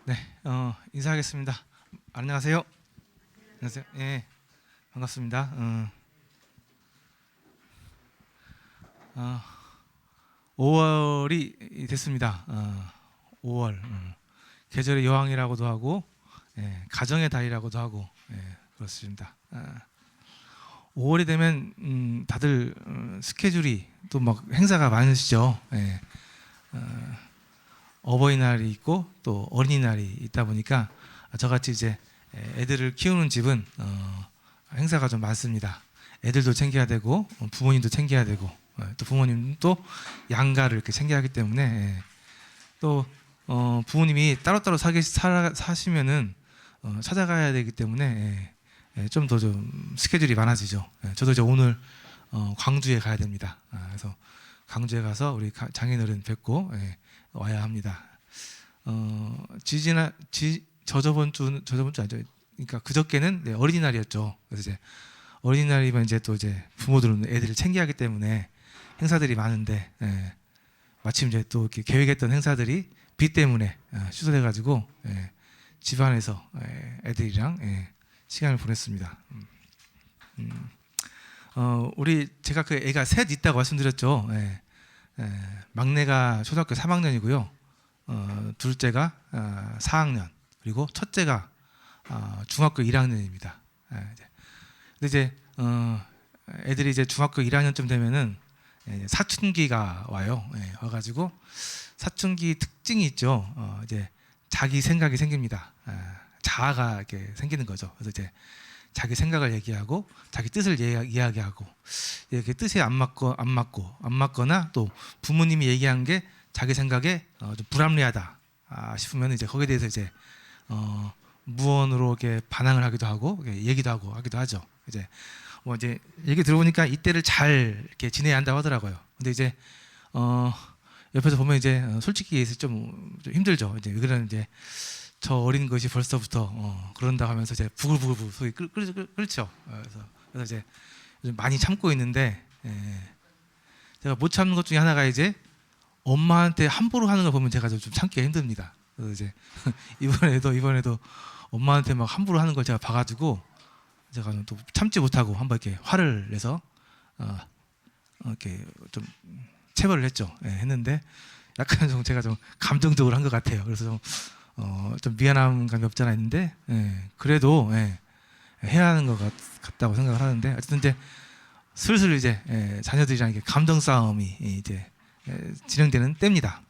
네, 인사하겠습니다. 안녕하세요. 안녕하세요. 예, 반갑습니다. 5월이 됐습니다. 5월 계절의 여왕이라고도 하고, 가정의 달이라고도 하고, 그렇습니다. 5월이 되면 다들 스케줄이 또 막 행사가 많으시죠. 어버이날이 있고 또 어린이날이 있다 보니까 저같이 이제 애들을 키우는 집은 행사가 좀 많습니다. 애들도 챙겨야 되고 부모님도 챙겨야 되고 또 부모님도 양가를 이렇게 챙겨야 하기 때문에 또 부모님이 따로따로 사시면은 찾아가야 되기 때문에 좀 더 좀 스케줄이 많아지죠. 저도 이제 오늘 광주에 가야 됩니다. 그래서 광주에 가서 우리 장인어른 뵙고 와야 합니다. 저저번 주 아니죠. 그러니까 그저께는 어린이날이었죠. 그래서 이제 어린이날이면 이제 또 이제 부모들은 애들을 챙겨야 하기 때문에 행사들이 많은데 마침 이제 또 이렇게 계획했던 행사들이 비 때문에 취소돼가지고 집안에서 애들이랑 시간을 보냈습니다. 우리 제가 그 애가 셋 있다고 말씀드렸죠. 막내가 초등학교 3학년이고요. 둘째가 4학년 그리고 첫째가 중학교 1학년입니다. 근데 이제 애들이 이제 중학교 1학년쯤 되면은 사춘기가 와요. 와가지고 사춘기 특징이 있죠. 이제 자기 생각이 생깁니다. 자아가 이렇게 생기는 거죠. 그래서 이제 자기 생각을 얘기하고 자기 뜻을 이야기하고 이렇게 뜻에 안 맞거나 또 부모님이 얘기한 게 자기 생각에 좀 불합리하다 싶으면 이제 거기에 대해서 이제 무언으로 이렇게 반항을 하기도 하고 얘기도 하기도 하죠. 이제 뭐 이제 얘기 들어보니까 이때를 잘 이렇게 지내야 한다고 하더라고요. 근데 이제 옆에서 보면 이제 솔직히 좀 힘들죠. 이제 왜 그러는 이제 저 어린 것이 벌써부터 그런다 하면서 이제 부글부글 소리 끓죠. 그래서 이제 요즘 많이 참고 있는데 제가 못 참는 것 중에 하나가 이제 엄마한테 함부로 하는 걸 보면 제가 좀 참기가 힘듭니다. 그래서 이제 이번에도 엄마한테 막 함부로 하는 걸 제가 봐가지고 제가 또 참지 못하고 한번 이렇게 화를 내서 이렇게 좀 체벌을 했죠. 했는데 약간 좀 제가 좀 감정적으로 한 것 같아요. 그래서 좀 미안한 감이 없잖아 있는데 그래도 해야 하는 것 같다고 생각을 하는데 어쨌든 이제 슬슬 이제 자녀들이랑 이렇게 감정 싸움이 이제 진행되는 때입니다.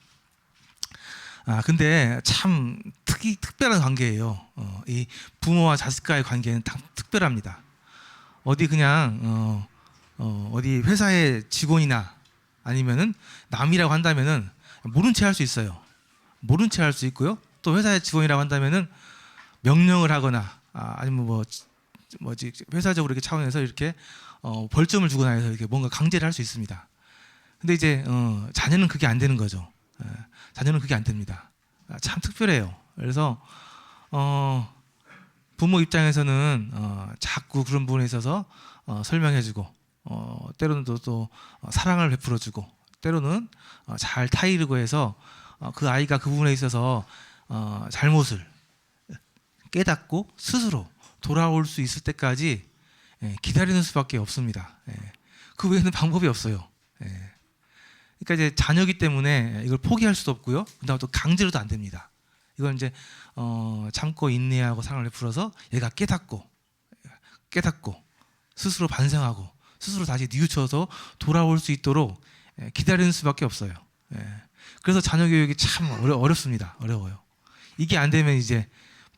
근데 참 특별한 관계예요. 이 부모와 자식과의 관계는 다 특별합니다. 어디 그냥 어디 회사의 직원이나 아니면은 남이라고 한다면은 모른 채 할 수 있어요. 모른 채 할 수 있고요. 또 회사의 직원이라고 한다면은 명령을 하거나 아니면 뭐지 회사적으로 이렇게 차원에서 이렇게 벌점을 주거나 해서 이렇게 뭔가 강제를 할 수 있습니다. 근데 이제 자녀는 그게 안 되는 거죠. 자녀는 그게 안 됩니다. 참 특별해요. 그래서 부모 입장에서는 자꾸 그런 부분에 있어서 설명해주고 때로는 또 사랑을 베풀어주고 때로는 잘 타이르고 해서 그 아이가 그 부분에 있어서 잘못을 깨닫고 스스로 돌아올 수 있을 때까지 기다리는 수밖에 없습니다. 그 외에는 방법이 없어요. 그러니까 이제 자녀기 때문에 이걸 포기할 수도 없고요. 그다음 또 강제로도 안 됩니다. 이건 이제 참고 인내하고 사랑을 베풀어서 얘가 깨닫고 스스로 반성하고 스스로 다시 뉘우쳐서 돌아올 수 있도록 기다리는 수밖에 없어요. 그래서 자녀 교육이 참 어렵습니다. 어려워요. 이게 안 되면 이제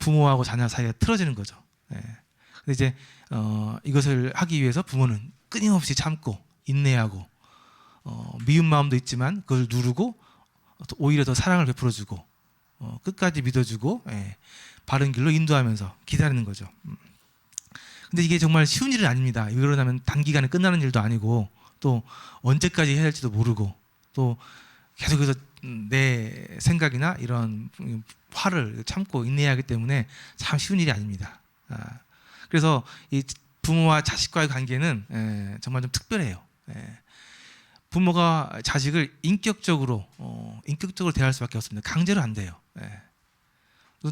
부모하고 자녀 사이가 틀어지는 거죠. 근데 이제 이것을 하기 위해서 부모는 끊임없이 참고 인내하고 미운 마음도 있지만 그걸 누르고 오히려 더 사랑을 베풀어주고 끝까지 믿어주고 바른 길로 인도하면서 기다리는 거죠. 근데 이게 정말 쉬운 일은 아닙니다. 이러려면 단기간에 끝나는 일도 아니고 또 언제까지 해야 할지도 모르고 또 계속해서 내 생각이나 이런 화를 참고 인내해야 하기 때문에 참 쉬운 일이 아닙니다. 그래서 이 부모와 자식과의 관계는 정말 좀 특별해요. 부모가 자식을 인격적으로 대할 수밖에 없습니다. 강제로 안 돼요.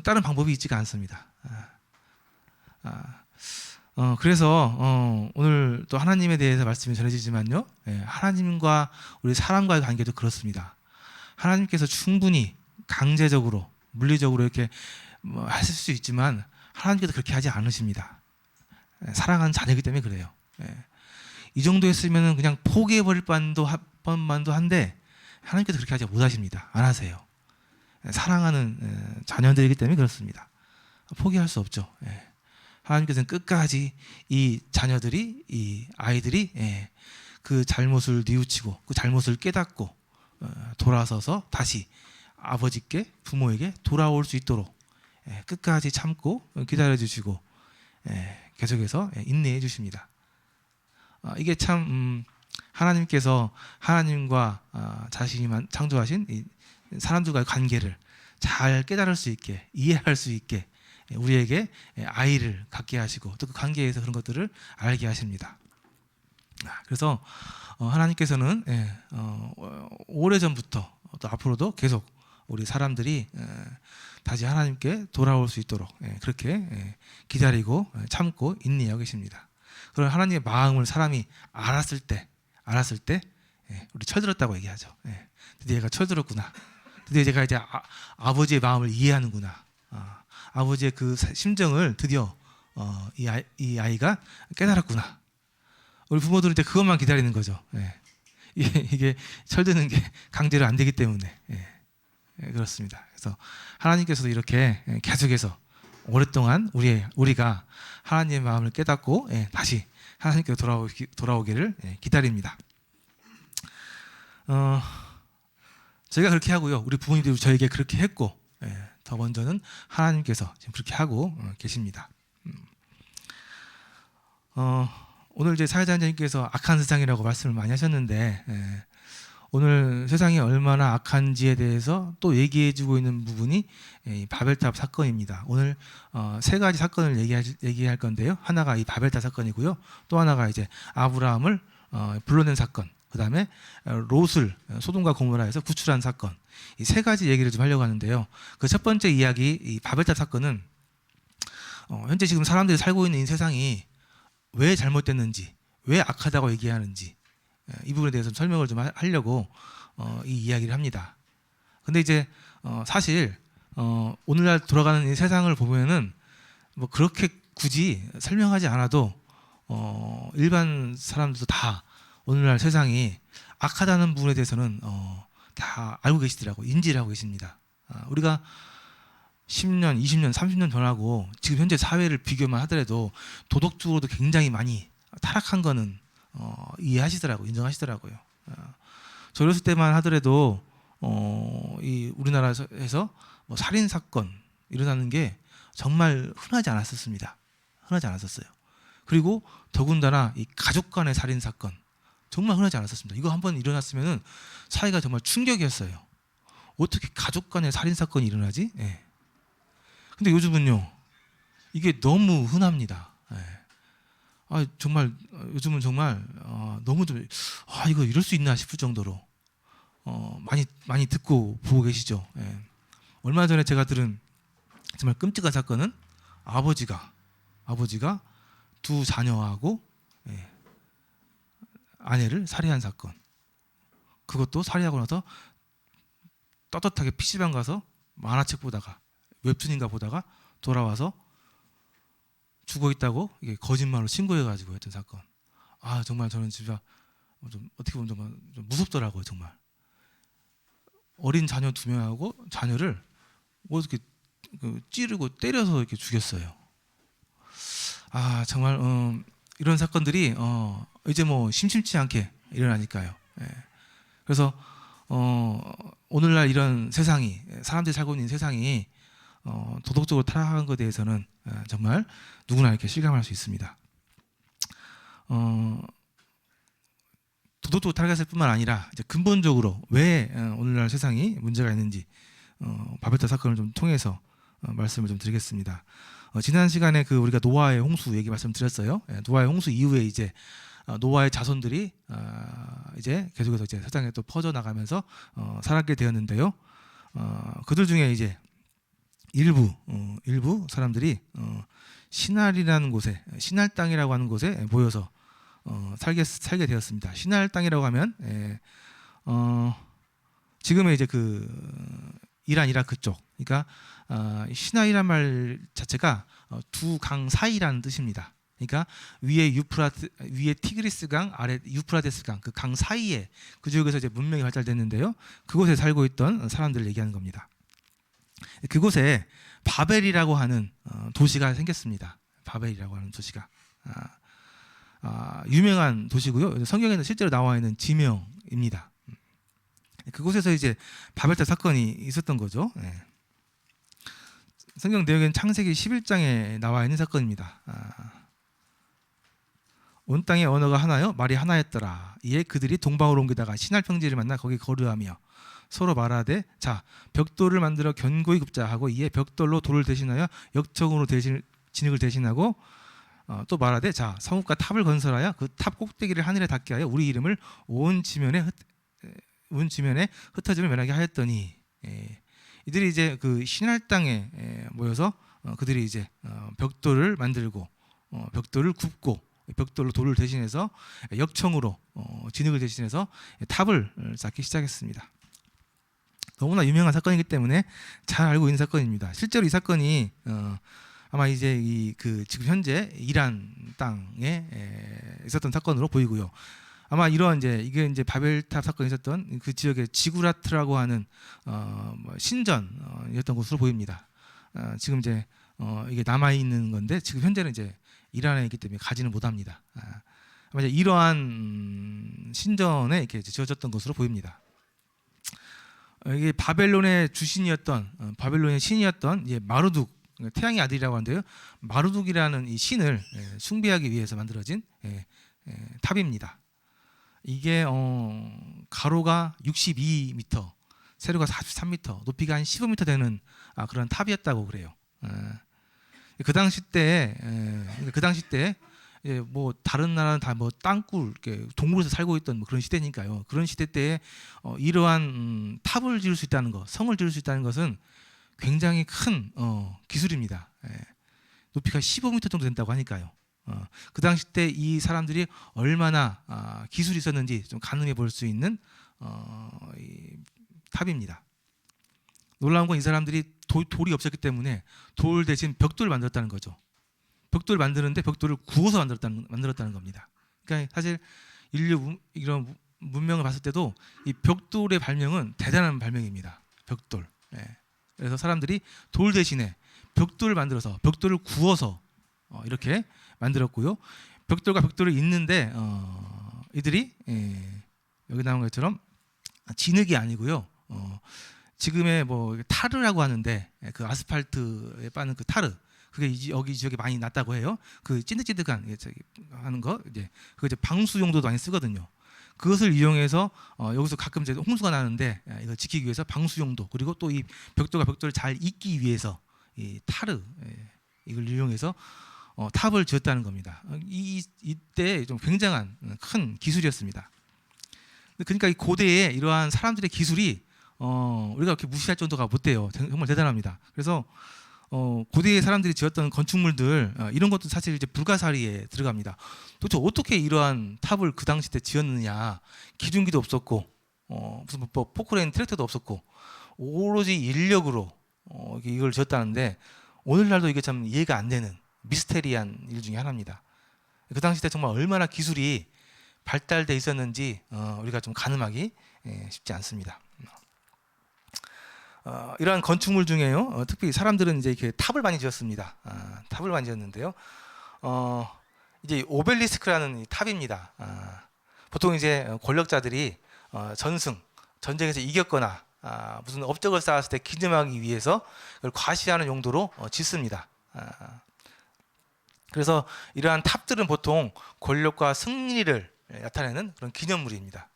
다른 방법이 있지가 않습니다. 그래서 오늘 또 하나님에 대해서 말씀이 전해지지만요, 하나님과 우리 사람과의 관계도 그렇습니다. 하나님께서 충분히 강제적으로 물리적으로 이렇게 하실 수 있지만 하나님께서 그렇게 하지 않으십니다. 사랑하는 자녀이기 때문에 그래요. 이 정도 했으면 그냥 포기해버릴 뻔만도 한데 하나님께서 그렇게 하지 못하십니다. 안 하세요. 사랑하는 자녀들이기 때문에 그렇습니다. 포기할 수 없죠. 하나님께서는 끝까지 이 자녀들이, 이 아이들이 그 잘못을 뉘우치고 그 잘못을 깨닫고 돌아서서 다시 아버지께, 부모에게 돌아올 수 있도록 끝까지 참고 기다려주시고 계속해서 인내해 주십니다. 이게 참 하나님께서 하나님과 자신이 창조하신 이 사람들과의 관계를 잘 깨달을 수 있게, 이해할 수 있게 우리에게 아이를 갖게 하시고 또 그 관계에서 그런 것들을 알게 하십니다. 그래서 하나님께서는 오래전부터 또 앞으로도 계속 우리 사람들이 다시 하나님께 돌아올 수 있도록 그렇게 기다리고 참고 인내하고 계십니다. 그런 하나님의 마음을 사람이 알았을 때 우리 철들었다고 얘기하죠. 드디어 얘가 철들었구나. 드디어 제가 이제 아버지의 마음을 이해하는구나. 아버지의 그 심정을 드디어 이 아이가 깨달았구나. 우리 부모들은 이제 그것만 기다리는 거죠. 이게 철드는 게 강제로 안 되기 때문에 그렇습니다. 그래서 하나님께서도 이렇게 계속해서 오랫동안 우리가 하나님의 마음을 깨닫고 다시 하나님께로 돌아오기를 기다립니다. 저희가 그렇게 하고요. 우리 부모님들이 저에게 그렇게 했고 더 먼저는 하나님께서 지금 그렇게 하고 계십니다. 오늘 이제 사회자님께서 악한 세상이라고 말씀을 많이 하셨는데 오늘 세상이 얼마나 악한지에 대해서 또 얘기해주고 있는 부분이 이 바벨탑 사건입니다. 오늘 세 가지 사건을 얘기할 건데요. 하나가 이 바벨탑 사건이고요. 또 하나가 이제 아브라함을 불러낸 사건. 그 다음에 롯을 소돔과 고모라에서 구출한 사건. 이 세 가지 얘기를 좀 하려고 하는데요. 그 첫 번째 이야기, 이 바벨탑 사건은 현재 지금 사람들이 살고 있는 이 세상이 왜 잘못됐는지, 왜 악하다고 얘기하는지 이 부분에 대해서 설명을 좀 하려고 이 이야기를 합니다. 근데 이제 사실 오늘날 돌아가는 이 세상을 보면은 뭐 그렇게 굳이 설명하지 않아도 일반 사람들도 다 오늘날 세상이 악하다는 부분에 대해서는 다 알고 계시더라고요. 인지를 하고 계십니다. 우리가 10년, 20년, 30년 전하고 지금 현재 사회를 비교만 하더라도 도덕적으로도 굉장히 많이 타락한 거는 이해하시더라고요. 인정하시더라고요. 저랬을 때만 하더라도 이 우리나라에서 뭐 살인 사건 일어나는 게 정말 흔하지 않았었습니다. 흔하지 않았었어요. 그리고 더군다나 이 가족 간의 살인 사건 정말 흔하지 않았었습니다. 이거 한번 일어났으면은 사회가 정말 충격이었어요. 어떻게 가족 간의 살인 사건이 일어나지? 근데 요즘은요, 이게 너무 흔합니다. 정말 요즘은 정말 너무 좀 이거 이럴 수 있나 싶을 정도로 많이 듣고 보고 계시죠. 얼마 전에 제가 들은 정말 끔찍한 사건은 아버지가 두 자녀하고 아내를 살해한 사건. 그것도 살해하고 나서 떳떳하게 PC방 가서 만화책 보다가 웹툰인가 보다가 돌아와서 죽어 있다고 이게 거짓말로 신고해가지고 했던 사건. 정말 저는 진짜 좀 어떻게 보면 정말 좀 무섭더라고요. 정말 어린 자녀 2명하고 자녀를 뭐 이렇게 찌르고 때려서 이렇게 죽였어요. 정말 이런 사건들이 이제 뭐 심심치 않게 일어나니까요. 그래서 오늘날 이런 세상이 사람들이 살고 있는 세상이 도덕적으로 타락한 것에 대해서는 정말 누구나 이렇게 실감할 수 있습니다. 도덕적으로 타락했을 뿐만 아니라 이제 근본적으로 왜 오늘날 세상이 문제가 있는지 바벨탑 사건을 좀 통해서 말씀을 좀 드리겠습니다. 지난 시간에 우리가 노아의 홍수 얘기 말씀드렸어요. 노아의 홍수 이후에 이제 노아의 자손들이 이제 계속해서 이제 세상에 또 퍼져 나가면서 살았게 되었는데요. 그들 중에 이제 일부 사람들이 신할이라는 곳에, 신할 땅이라고 하는 곳에 모여서 살게 되었습니다. 신할 땅이라고 하면 지금의 이제 그 이란 이라크 쪽, 그러니까 신할이란 말 자체가 두 강 사이라는 뜻입니다. 그러니까 위에 티그리스 강, 아래 유프라테스 강, 그 강 사이에 그 지역에서 이제 문명이 발달됐는데요. 그곳에 살고 있던 사람들을 얘기하는 겁니다. 그곳에 바벨이라고 하는 도시가 생겼습니다. 바벨이라고 하는 도시가 유명한 도시고요. 성경에는 실제로 나와 있는 지명입니다. 그곳에서 이제 바벨탑 사건이 있었던 거죠. 성경 내용에는 창세기 11장에 나와 있는 사건입니다. 온 땅의 언어가 하나요? 말이 하나였더라. 이에 그들이 동방으로 옮기다가 신할 평지를 만나 거기 거류하며 서로 말하되 자 벽돌을 만들어 견고히 굽자 하고 이에 벽돌로 돌을 대신하여 역청으로 진흙을 대신하고 또 말하되 자 성읍과 탑을 건설하여 그 탑 꼭대기를 하늘에 닿게 하여 우리 이름을 온 지면에 흩어짐을 면하게 하였더니 이들이 이제 그 신할 땅에 모여서 그들이 이제 벽돌을 만들고 벽돌을 굽고 벽돌로 돌을 대신해서 역청으로 진흙을 대신해서 탑을 쌓기 시작했습니다. 너무나 유명한 사건이기 때문에 잘 알고 있는 사건입니다. 실제로 이 사건이 아마 이제 그 지금 현재 이란 땅에 있었던 사건으로 보이고요. 아마 이런 이게 이제 바벨탑 사건이 있었던 그 지역의 지구라트라고 하는 신전이었던 것으로 보입니다. 지금 이제 이게 남아 있는 건데 지금 현재는 이제 이란에 있기 때문에 가지는 못합니다. 아마 이제 이러한 신전에 이렇게 지어졌던 것으로 보입니다. 이게 바벨론의 주신이었던 바벨론의 신이었던 마르둑 태양의 아들이라고 하는데요. 마르둑이라는 이 신을 숭배하기 위해서 만들어진 탑입니다. 이게 가로가 62m, 세로가 43m, 높이가 한 15m 되는 그런 탑이었다고 그래요. 그 당시 때 뭐 다른 나라는 다 뭐 땅굴 이렇게 동굴에서 살고 있던 뭐 그런 시대니까요. 그런 시대 때에 이러한 탑을 지을 수 있다는 것, 성을 지을 수 있다는 것은 굉장히 큰 기술입니다. 높이가 15m 정도 된다고 하니까요. 그 당시 때 이 사람들이 얼마나 기술이 있었는지 좀 가늠해 볼 수 있는 이 탑입니다. 놀라운 건 이 사람들이 돌이 없었기 때문에 돌 대신 벽돌을 만들었다는 거죠. 벽돌을 만드는데 벽돌을 구워서 만들었다는 겁니다. 그러니까 사실 인류 이런 문명을 봤을 때도 이 벽돌의 발명은 대단한 발명입니다. 벽돌. 그래서 사람들이 돌 대신에 벽돌을 만들어서 벽돌을 구워서 이렇게 만들었고요. 벽돌과 벽돌이 있는데 이들이 여기 나온 것처럼 진흙이 아니고요. 지금의 뭐 타르라고 하는데 그 아스팔트에 빠는 그 타르 그게 여기 지역에 많이 났다고 해요. 그 찐득찐득한 하는 거 그거 이제 방수 용도도 많이 쓰거든요. 그것을 이용해서 여기서 가끔 이제 홍수가 나는데 이걸 지키기 위해서 방수 용도 그리고 또 이 벽돌과 벽돌을 잘 잇기 위해서 이 타르 이걸 이용해서 탑을 지었다는 겁니다. 이때 좀 굉장한 큰 기술이었습니다. 그러니까 이 고대에 이러한 사람들의 기술이 우리가 이렇게 무시할 정도가 못 돼요. 정말 대단합니다. 그래서 고대의 사람들이 지었던 건축물들 이런 것도 사실 이제 불가사리에 들어갑니다. 도대체 어떻게 이러한 탑을 그 당시 때 지었느냐? 기중기도 없었고 무슨 뭐 포크레인 트랙터도 없었고 오로지 인력으로 이걸 지었다는데 오늘날도 이게 참 이해가 안 되는 미스테리한 일 중에 하나입니다. 그 당시 때 정말 얼마나 기술이 발달돼 있었는지 우리가 좀 가늠하기 쉽지 않습니다. 이러한 건축물 중에요. 특히 사람들은 이제 이렇게 탑을 많이 지었습니다. 탑을 많이 지었는데요. 이제 오벨리스크라는 이 탑입니다. 보통 이제 권력자들이 전쟁에서 이겼거나 무슨 업적을 쌓았을 때 기념하기 위해서 그걸 과시하는 용도로 짓습니다. 그래서 이러한 탑들은 보통 권력과 승리를 나타내는 그런 기념물입니다.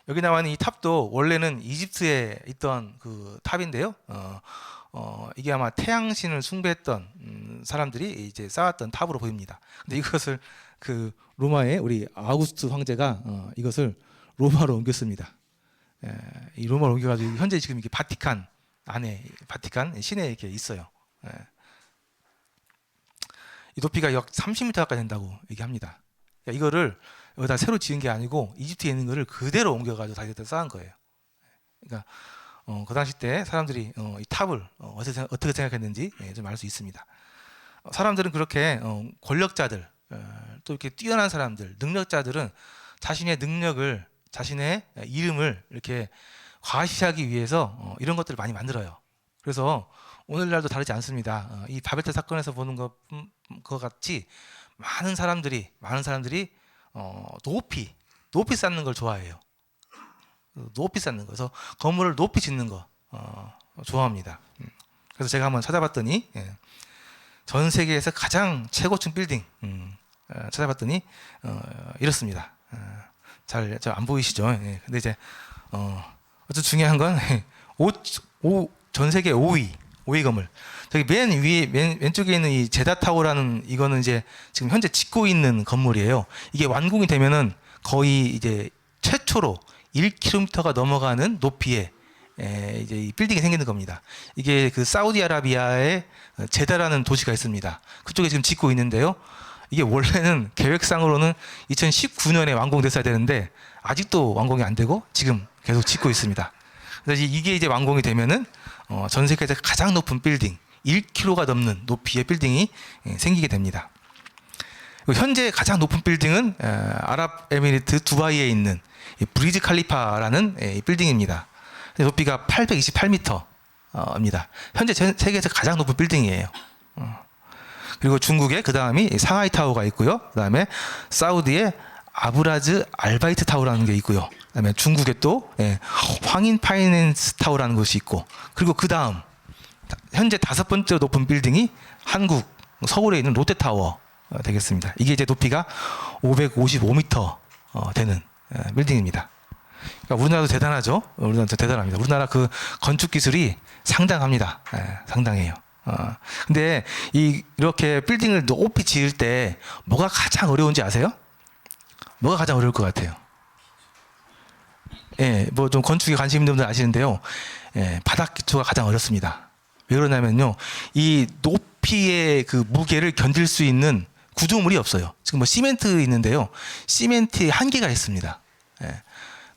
여기 나와 있는 이 탑도 원래는 이집트에 있던 그 탑인데요. 이게 아마 태양신을 숭배했던 사람들이 이제 쌓았던 탑으로 보입니다. 근데 이것을 그 로마의 우리 아우구스투 황제가 이것을 로마로 옮겼습니다. 이 로마로 옮겨가지고 현재 지금 이게 바티칸 안에 바티칸 시내에 이렇게 있어요. 예. 이 높이가 약 30m 가까이 된다고 얘기합니다. 그러니까 이거를 여기다 새로 지은 게 아니고 이집트에 있는 거를 그대로 옮겨가지고 다시다 쌓은 거예요. 그러니까 그 당시 때 사람들이 이 탑을 어떻게 생각했는지 좀 알 수 있습니다. 사람들은 그렇게 권력자들, 또 이렇게 뛰어난 사람들, 능력자들은 자신의 능력을, 자신의 이름을 이렇게 과시하기 위해서 이런 것들을 많이 만들어요. 그래서 오늘날도 다르지 않습니다. 이 바벨탑 사건에서 보는 것 같이 많은 사람들이 높이 쌓는 걸 좋아해요. 높이 쌓는 거. 그래서 건물을 높이 짓는 거 좋아합니다. 그래서 제가 한번 찾아봤더니 전 세계에서 가장 최고층 빌딩 찾아봤더니 이렇습니다. 잘 안 보이시죠? 근데 이제 어쨌든 중요한 건 전 세계 5위 건물. 저기 맨 위에 왼쪽에 있는 이 제다타워라는 이거는 이제 지금 현재 짓고 있는 건물이에요. 이게 완공이 되면은 거의 이제 최초로 1km가 넘어가는 높이의 이제 이 빌딩이 생기는 겁니다. 이게 그 사우디아라비아의 제다라는 도시가 있습니다. 그쪽에 지금 짓고 있는데요. 이게 원래는 계획상으로는 2019년에 완공됐어야 되는데 아직도 완공이 안 되고 지금 계속 짓고 있습니다. 그래서 이게 이제 완공이 되면은 전 세계에서 가장 높은 빌딩, 1km가 넘는 높이의 빌딩이 생기게 됩니다. 현재 가장 높은 빌딩은 아랍에미리트 두바이에 있는 브리즈 칼리파라는 빌딩입니다. 높이가 828m입니다. 현재 세계에서 가장 높은 빌딩이에요. 그리고 중국에 그 다음이 상하이 타워가 있고요. 그 다음에 사우디의 아브라즈 알바이트 타워라는 게 있고요. 그 다음에 중국에 또 황인 파이낸스 타워라는 것이 있고, 그리고 그 다음 현재 5번째 높은 빌딩이 한국 서울에 있는 롯데타워 되겠습니다. 이게 이제 높이가 555m 되는 빌딩입니다. 그러니까 우리나라도 대단하죠. 우리나라도 대단합니다. 우리나라 그 건축 기술이 상당합니다. 상당해요. 근데 이렇게 빌딩을 높이 지을 때 뭐가 가장 어려운지 아세요? 뭐가 가장 어려울 것 같아요? 뭐 좀 건축에 관심 있는 분들 아시는데요. 바닥 기초가 가장 어렵습니다. 왜 그러냐면요, 이 높이의 그 무게를 견딜 수 있는 구조물이 없어요. 지금 뭐 시멘트 있는데요, 시멘트에 한계가 있습니다.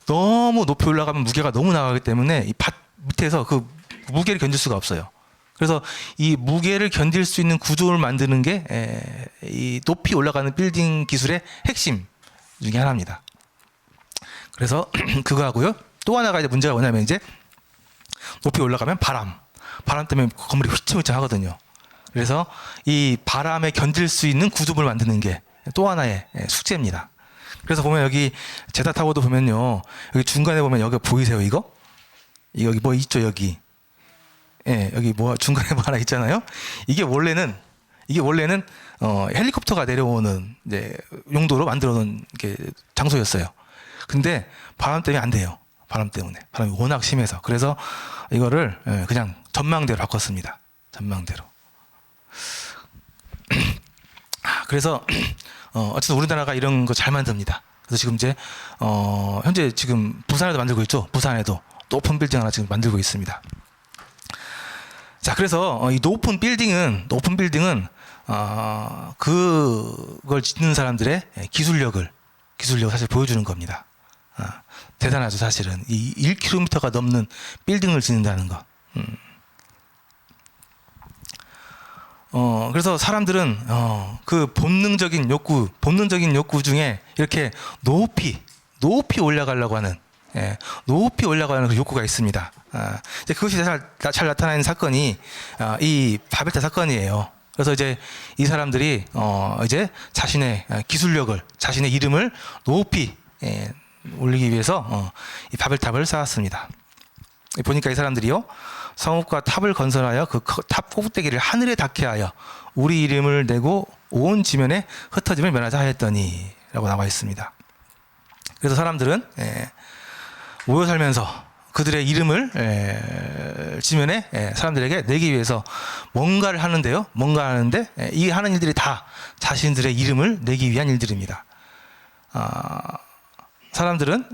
너무 높이 올라가면 무게가 너무 나가기 때문에 이 밭 밑에서 그 무게를 견딜 수가 없어요. 그래서 이 무게를 견딜 수 있는 구조를 만드는 게 이 높이 올라가는 빌딩 기술의 핵심 중에 하나입니다. 그래서 그거 하고요. 또 하나가 이제 문제가 뭐냐면, 이제 높이 올라가면 바람 때문에 건물이 휘청휘청하거든요. 그래서 이 바람에 견딜 수 있는 구조물을 만드는 게 또 하나의 숙제입니다. 그래서 보면 여기 제다타워도 보면요, 여기 중간에 보면 여기 보이세요? 여기 뭐 있죠? 여기 여기 뭐 중간에 뭐 하나 있잖아요. 이게 원래는 헬리콥터가 내려오는 이제 용도로 만들어 놓은 게 장소였어요. 근데 바람 때문에 안 돼요. 바람이 워낙 심해서. 그래서 이거를 그냥 전망대로 바꿨습니다. 전망대로. 그래서 어쨌든 우리나라가 이런 거 잘 만듭니다. 그래서 지금 이제 현재 지금 부산에도 만들고 있죠. 부산에도 높은 빌딩 하나 지금 만들고 있습니다. 자, 그래서 이 높은 빌딩은 그걸 짓는 사람들의 기술력을 사실 보여주는 겁니다. 대단하죠, 사실은. 이 1km가 넘는 빌딩을 짓는다는 거. 그래서 사람들은 그 본능적인 욕구 중에 이렇게 높이 올라가려고 하는, 높이 올라가는 그 욕구가 있습니다. 이제 그것이 잘 나타나는 사건이 이 바벨탑 사건이에요. 그래서 이제 이 사람들이 이제 자신의 기술력을, 자신의 이름을 높이 올리기 위해서 이 바벨탑을 쌓았습니다. 보니까 이 사람들이요, 성읍과 탑을 건설하여 그 탑 꼭대기를 하늘에 닿게 하여 우리 이름을 내고 온 지면에 흩어짐을 면하자 하였더니 라고 나와 있습니다. 그래서 사람들은 모여 살면서 그들의 이름을 지면에 사람들에게 내기 위해서 뭔가를 하는데 이 하는 일들이 다 자신들의 이름을 내기 위한 일들입니다. 사람들은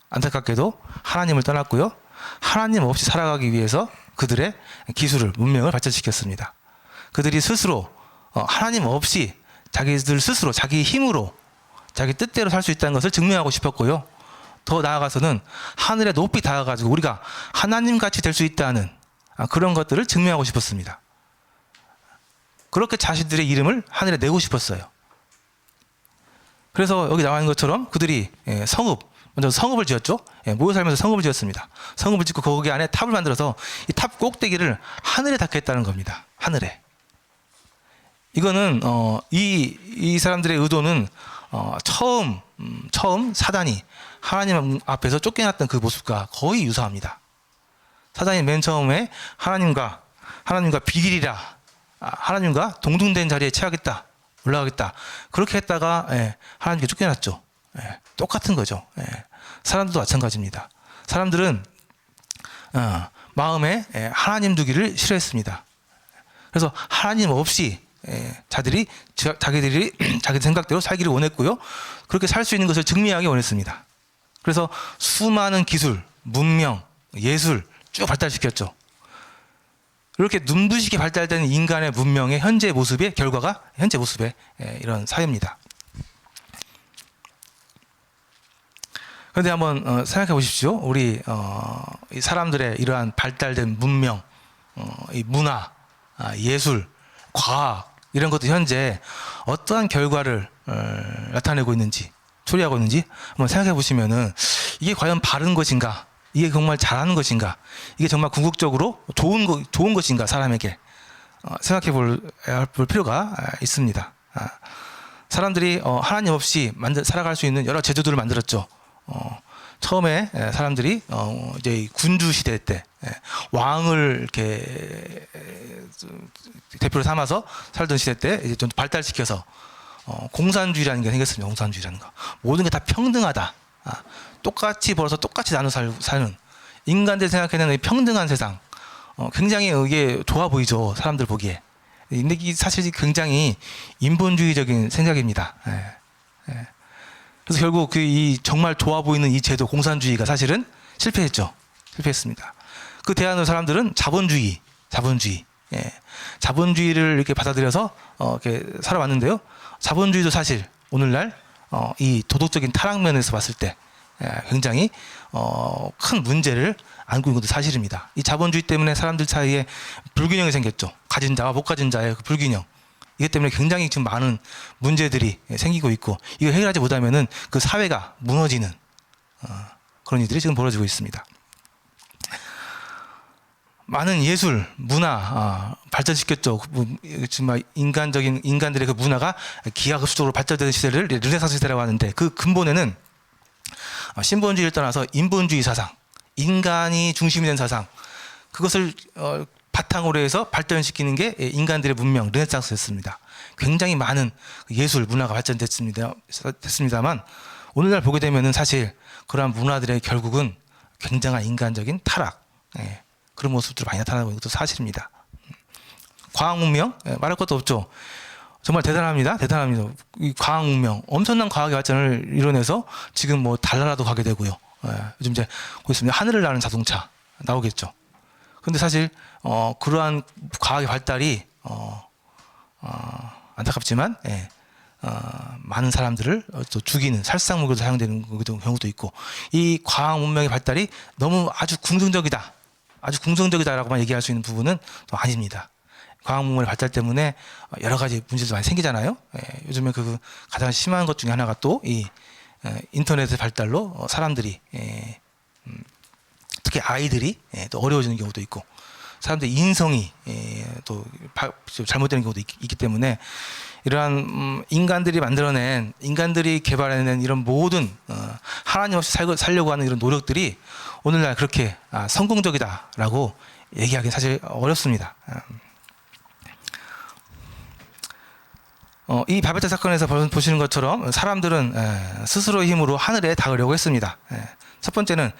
안타깝게도 하나님을 떠났고요, 하나님 없이 살아가기 위해서 그들의 기술을, 문명을 발전시켰습니다. 그들이 스스로 하나님 없이 자기들 스스로 자기 힘으로 자기 뜻대로 살 수 있다는 것을 증명하고 싶었고요. 더 나아가서는 하늘에 높이 닿아가지고 우리가 하나님같이 될 수 있다는 그런 것들을 증명하고 싶었습니다. 그렇게 자신들의 이름을 하늘에 내고 싶었어요. 그래서 여기 나와 있는 것처럼 그들이 먼저 성읍을 지었죠. 모여 살면서 성읍을 지었습니다. 성읍을 짓고 거기 안에 탑을 만들어서 이 탑 꼭대기를 하늘에 닿게 했다는 겁니다. 하늘에. 이거는 이 사람들의 의도는 처음 사단이 하나님 앞에서 쫓겨났던 그 모습과 거의 유사합니다. 사단이 맨 처음에 하나님과 비길이라, 하나님과 동등된 자리에 취하겠다, 올라가겠다, 그렇게 했다가 하나님께 쫓겨났죠. 똑같은 거죠. 사람들도 마찬가지입니다. 사람들은 마음에 하나님 두기를 싫어했습니다. 그래서 하나님 없이 자기들이 자기 생각대로 살기를 원했고요. 그렇게 살 수 있는 것을 증명하기 원했습니다. 그래서 수많은 기술, 문명, 예술 쭉 발달시켰죠. 이렇게 눈부시게 발달된 인간의 문명의 현재 모습의 결과가 현재 모습의 이런 사회입니다. 그런데 한번 생각해 보십시오. 우리 이 사람들의 이러한 발달된 문명, 이 문화, 예술, 과학 이런 것도 현재 어떠한 결과를 나타내고 있는지, 초래하고 있는지 한번 생각해 보시면은 이게 과연 바른 것인가? 이게 정말 잘하는 것인가? 이게 정말 궁극적으로 좋은 것인가? 사람에게 생각해 볼 필요가 있습니다. 사람들이 하나님 없이 살아갈 수 있는 여러 제도들을 만들었죠. 처음에 사람들이 이제 군주 시대 때 왕을 이렇게 대표로 삼아서 살던 시대 때 이제 좀 발달시켜서 공산주의라는 게 생겼습니다. 공산주의라는 거. 모든 게 다 평등하다. 똑같이 벌어서 똑같이 나눠 사는 인간들 생각에는 평등한 세상. 굉장히 이게 좋아 보이죠. 사람들 보기에. 근데 이 사실 굉장히 인본주의적인 생각입니다. 그래서 결국 이 정말 좋아 보이는 이 제도 공산주의가 사실은 실패했습니다. 그 대안으로 사람들은 자본주의를 이렇게 받아들여서 이렇게 살아왔는데요. 자본주의도 사실 오늘날 이 도덕적인 타락면에서 봤을 때 굉장히 큰 문제를 안고 있는 것도 사실입니다. 이 자본주의 때문에 사람들 사이에 불균형이 생겼죠. 가진 자와 못 가진 자의 그 불균형. 이것 때문에 굉장히 지금 많은 문제들이 생기고 있고, 이거 해결하지 못하면은 그 사회가 무너지는 그런 일들이 지금 벌어지고 있습니다. 많은 예술, 문화 발전시켰죠. 정말 인간들의 그 문화가 기하급수적으로 발전되는 시대를 르네상스 시대라고 하는데, 그 근본에는 신본주의를 떠나서 인본주의 사상, 인간이 중심이 된 사상, 그것을 바탕으로 해서 발전시키는 게 인간들의 문명 르네상스였습니다. 굉장히 많은 예술, 문화가 발전됐습니다만 오늘날 보게 되면은 사실 그러한 문화들의 결국은 굉장한 인간적인 타락, 그런 모습들이 많이 나타나고 있는 것도 사실입니다. 과학 문명 말할 것도 없죠. 정말 대단합니다. 이 과학 문명, 엄청난 과학의 발전을 이뤄내서 지금 뭐 달나라도 가게 되고요. 요즘 이제 보겠습니다. 하늘을 나는 자동차 나오겠죠. 근데 사실 그러한 과학의 발달이 안타깝지만 많은 사람들을 또 죽이는 살상무기로 사용되는 경우도 있고, 이 과학 문명의 발달이 너무 아주 긍정적이다라고만 얘기할 수 있는 부분은 또 아닙니다. 과학 문명의 발달 때문에 여러 가지 문제도 많이 생기잖아요. 요즘에 그 가장 심한 것 중에 하나가 또 이 인터넷의 발달로 사람들이 특히 아이들이 또 어려워지는 경우도 있고, 사람들의 인성이 또 잘못되는 경우도 있기 때문에 이러한 인간들이 개발해낸 이런 모든 하나님 없이 살려고 하는 이런 노력들이 오늘날 그렇게 성공적이다라고 얘기하기 사실 어렵습니다. 이 바벨탑 사건에서 보시는 것처럼 사람들은 스스로의 힘으로 하늘에 닿으려고 했습니다. 첫 번째는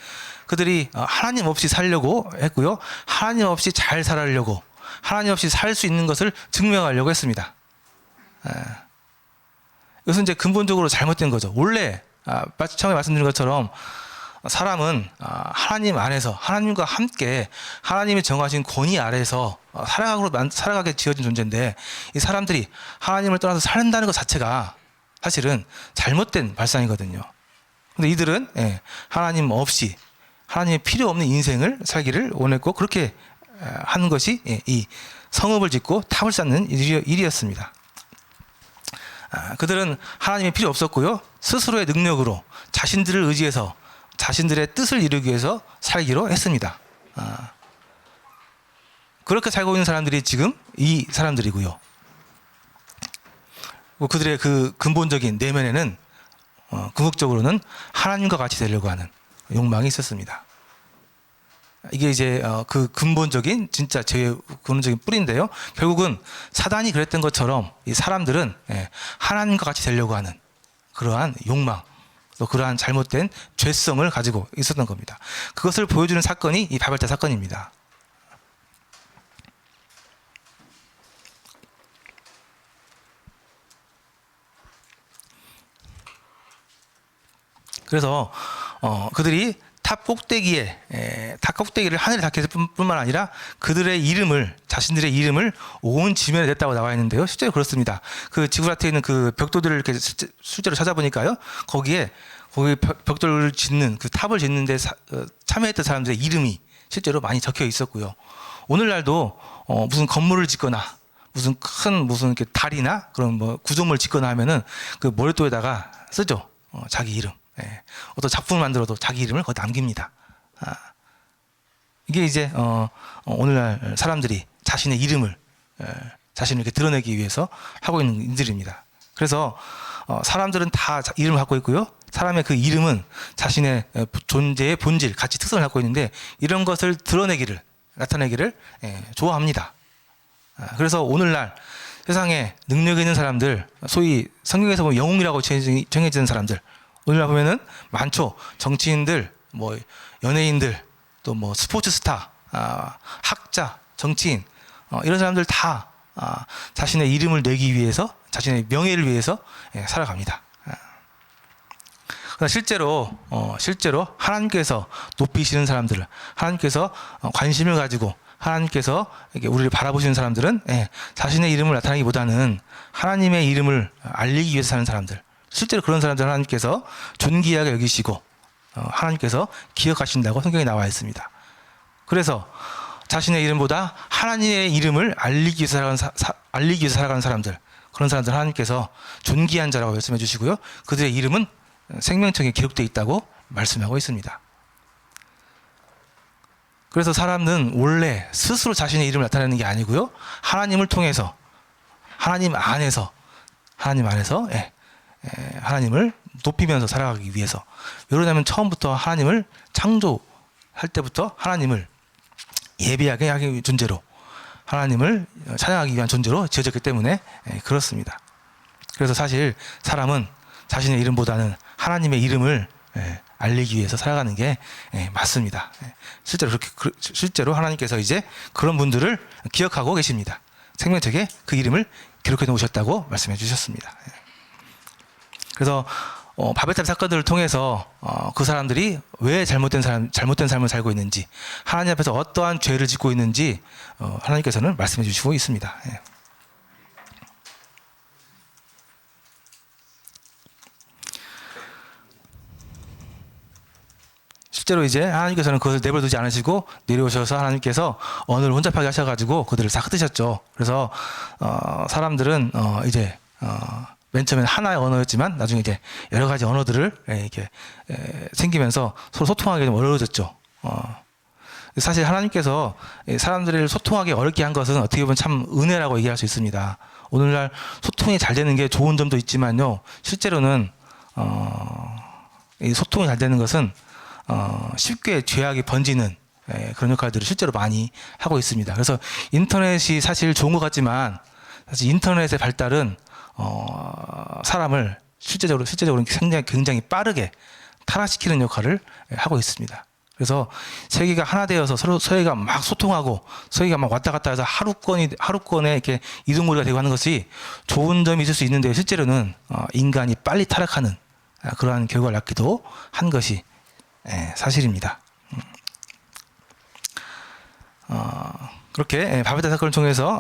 그들이 하나님 없이 살려고 했고요. 하나님 없이 잘 살아려고, 하나님 없이 살 수 있는 것을 증명하려고 했습니다. 이것은 이제 근본적으로 잘못된 거죠. 원래 처음에 말씀드린 것처럼 사람은 하나님 안에서 하나님과 함께 하나님이 정하신 권위 아래에서 살아가게 지어진 존재인데, 이 사람들이 하나님을 떠나서 산다는 것 자체가 사실은 잘못된 발상이거든요. 근데 이들은 하나님 없이 하나님의 필요 없는 인생을 살기를 원했고, 그렇게 하는 것이 이 성읍을 짓고 탑을 쌓는 일이었습니다. 그들은 하나님이 필요 없었고요, 스스로의 능력으로 자신들을 의지해서 자신들의 뜻을 이루기 위해서 살기로 했습니다. 그렇게 살고 있는 사람들이 지금 이 사람들이고요. 그들의 그 근본적인 내면에는 궁극적으로는 하나님과 같이 되려고 하는 욕망이 있었습니다. 이게 이제 그 근본적인 진짜 제의 근본적인 뿌리인데요. 결국은 사단이 그랬던 것처럼 이 사람들은 하나님과 같이 되려고 하는 그러한 욕망, 또 그러한 잘못된 죄성을 가지고 있었던 겁니다. 그것을 보여주는 사건이 이 바벨탑 사건입니다. 그래서 그들이 탑 꼭대기를 하늘에 닿게 했을 뿐만 아니라 그들의 이름을, 자신들의 이름을 온 지면에 냈다고 나와 있는데요. 실제로 그렇습니다. 그 지구라트에 있는 그 벽돌들을 이렇게 실제로 찾아보니까요, 거기 벽돌을 짓는, 그 탑을 짓는데 참여했던 사람들의 이름이 실제로 많이 적혀 있었고요. 오늘날도 무슨 건물을 짓거나 무슨 이렇게 달이나 그런 뭐 구조물을 짓거나 하면은 그 머릿돌에다가 쓰죠. 자기 이름. 어떤 작품을 만들어도 자기 이름을 거기 남깁니다. 이게 이제 오늘날 사람들이 자신의 이름을 자신을 이렇게 드러내기 위해서 하고 있는 일들입니다. 그래서 사람들은 다 이름을 갖고 있고요. 사람의 그 이름은 자신의 존재의 본질, 가치, 특성을 갖고 있는데, 이런 것을 나타내기를 좋아합니다. 그래서 오늘날 세상에 능력 있는 사람들, 소위 성경에서 보면 영웅이라고 정해지는 사람들, 오늘날 보면은 많죠. 정치인들, 뭐 연예인들, 또 뭐 스포츠 스타, 학자, 정치인, 이런 사람들 다 자신의 이름을 내기 위해서, 자신의 명예를 위해서 살아갑니다. 그러나 실제로 하나님께서 높이시는 사람들을, 하나님께서 관심을 가지고 하나님께서 우리를 바라보시는 사람들은 자신의 이름을 나타내기보다는 하나님의 이름을 알리기 위해서 사는 사람들, 실제로 그런 사람들 하나님께서 존귀하게 여기시고 하나님께서 기억하신다고 성경에 나와 있습니다. 그래서 자신의 이름보다 하나님의 이름을 알리기 위해서 살아가는 사람들, 그런 사람들 하나님께서 존귀한 자라고 말씀해 주시고요, 그들의 이름은 생명책에 기록되어 있다고 말씀하고 있습니다. 그래서 사람은 원래 스스로 자신의 이름을 나타내는 게 아니고요, 하나님을 통해서, 하나님 안에서 하나님을 높이면서 살아가기 위해서. 왜냐하면 처음부터 하나님을 창조할 때부터 하나님을 예배하게 하기 존재로, 하나님을 찬양하기 위한 존재로 지어졌기 때문에 그렇습니다. 그래서 사실 사람은 자신의 이름보다는 하나님의 이름을 알리기 위해서 살아가는 게 맞습니다. 실제로 하나님께서 이제 그런 분들을 기억하고 계십니다. 생명책에 그 이름을 기록해 놓으셨다고 말씀해 주셨습니다. 그래서 바벨탑 사건들을 통해서 그 사람들이 왜 잘못된 삶을 살고 있는지, 하나님 앞에서 어떠한 죄를 짓고 있는지 하나님께서는 말씀해 주시고 있습니다. 실제로 이제 하나님께서는 그것을 내버려두지 않으시고 내려오셔서 하나님께서 언어를 혼잡하게 하셔가지고 그들을 싹 흩으셨죠. 그래서 사람들은 이제 맨 처음엔 하나의 언어였지만 나중에 이제 여러 가지 언어들을 이렇게 생기면서 서로 소통하기 좀 어려워졌죠. 사실 하나님께서 사람들을 소통하기 어렵게 한 것은 어떻게 보면 참 은혜라고 얘기할 수 있습니다. 오늘날 소통이 잘 되는 게 좋은 점도 있지만요, 실제로는 이 소통이 잘 되는 것은 쉽게 죄악이 번지는 그런 역할들을 실제로 많이 하고 있습니다. 그래서 인터넷이 사실 좋은 것 같지만, 사실 인터넷의 발달은 사람을 실제적으로 굉장히 빠르게 타락시키는 역할을 하고 있습니다. 그래서 세계가 하나 되어서 서로가 막 소통하고 서로가 막 왔다 갔다 해서 하루권에 이렇게 이동거리가 되고 하는 것이 좋은 점이 있을 수 있는데, 실제로는 인간이 빨리 타락하는 그러한 결과를 낳기도 한 것이 사실입니다. 그렇게 바베타 사건을 통해서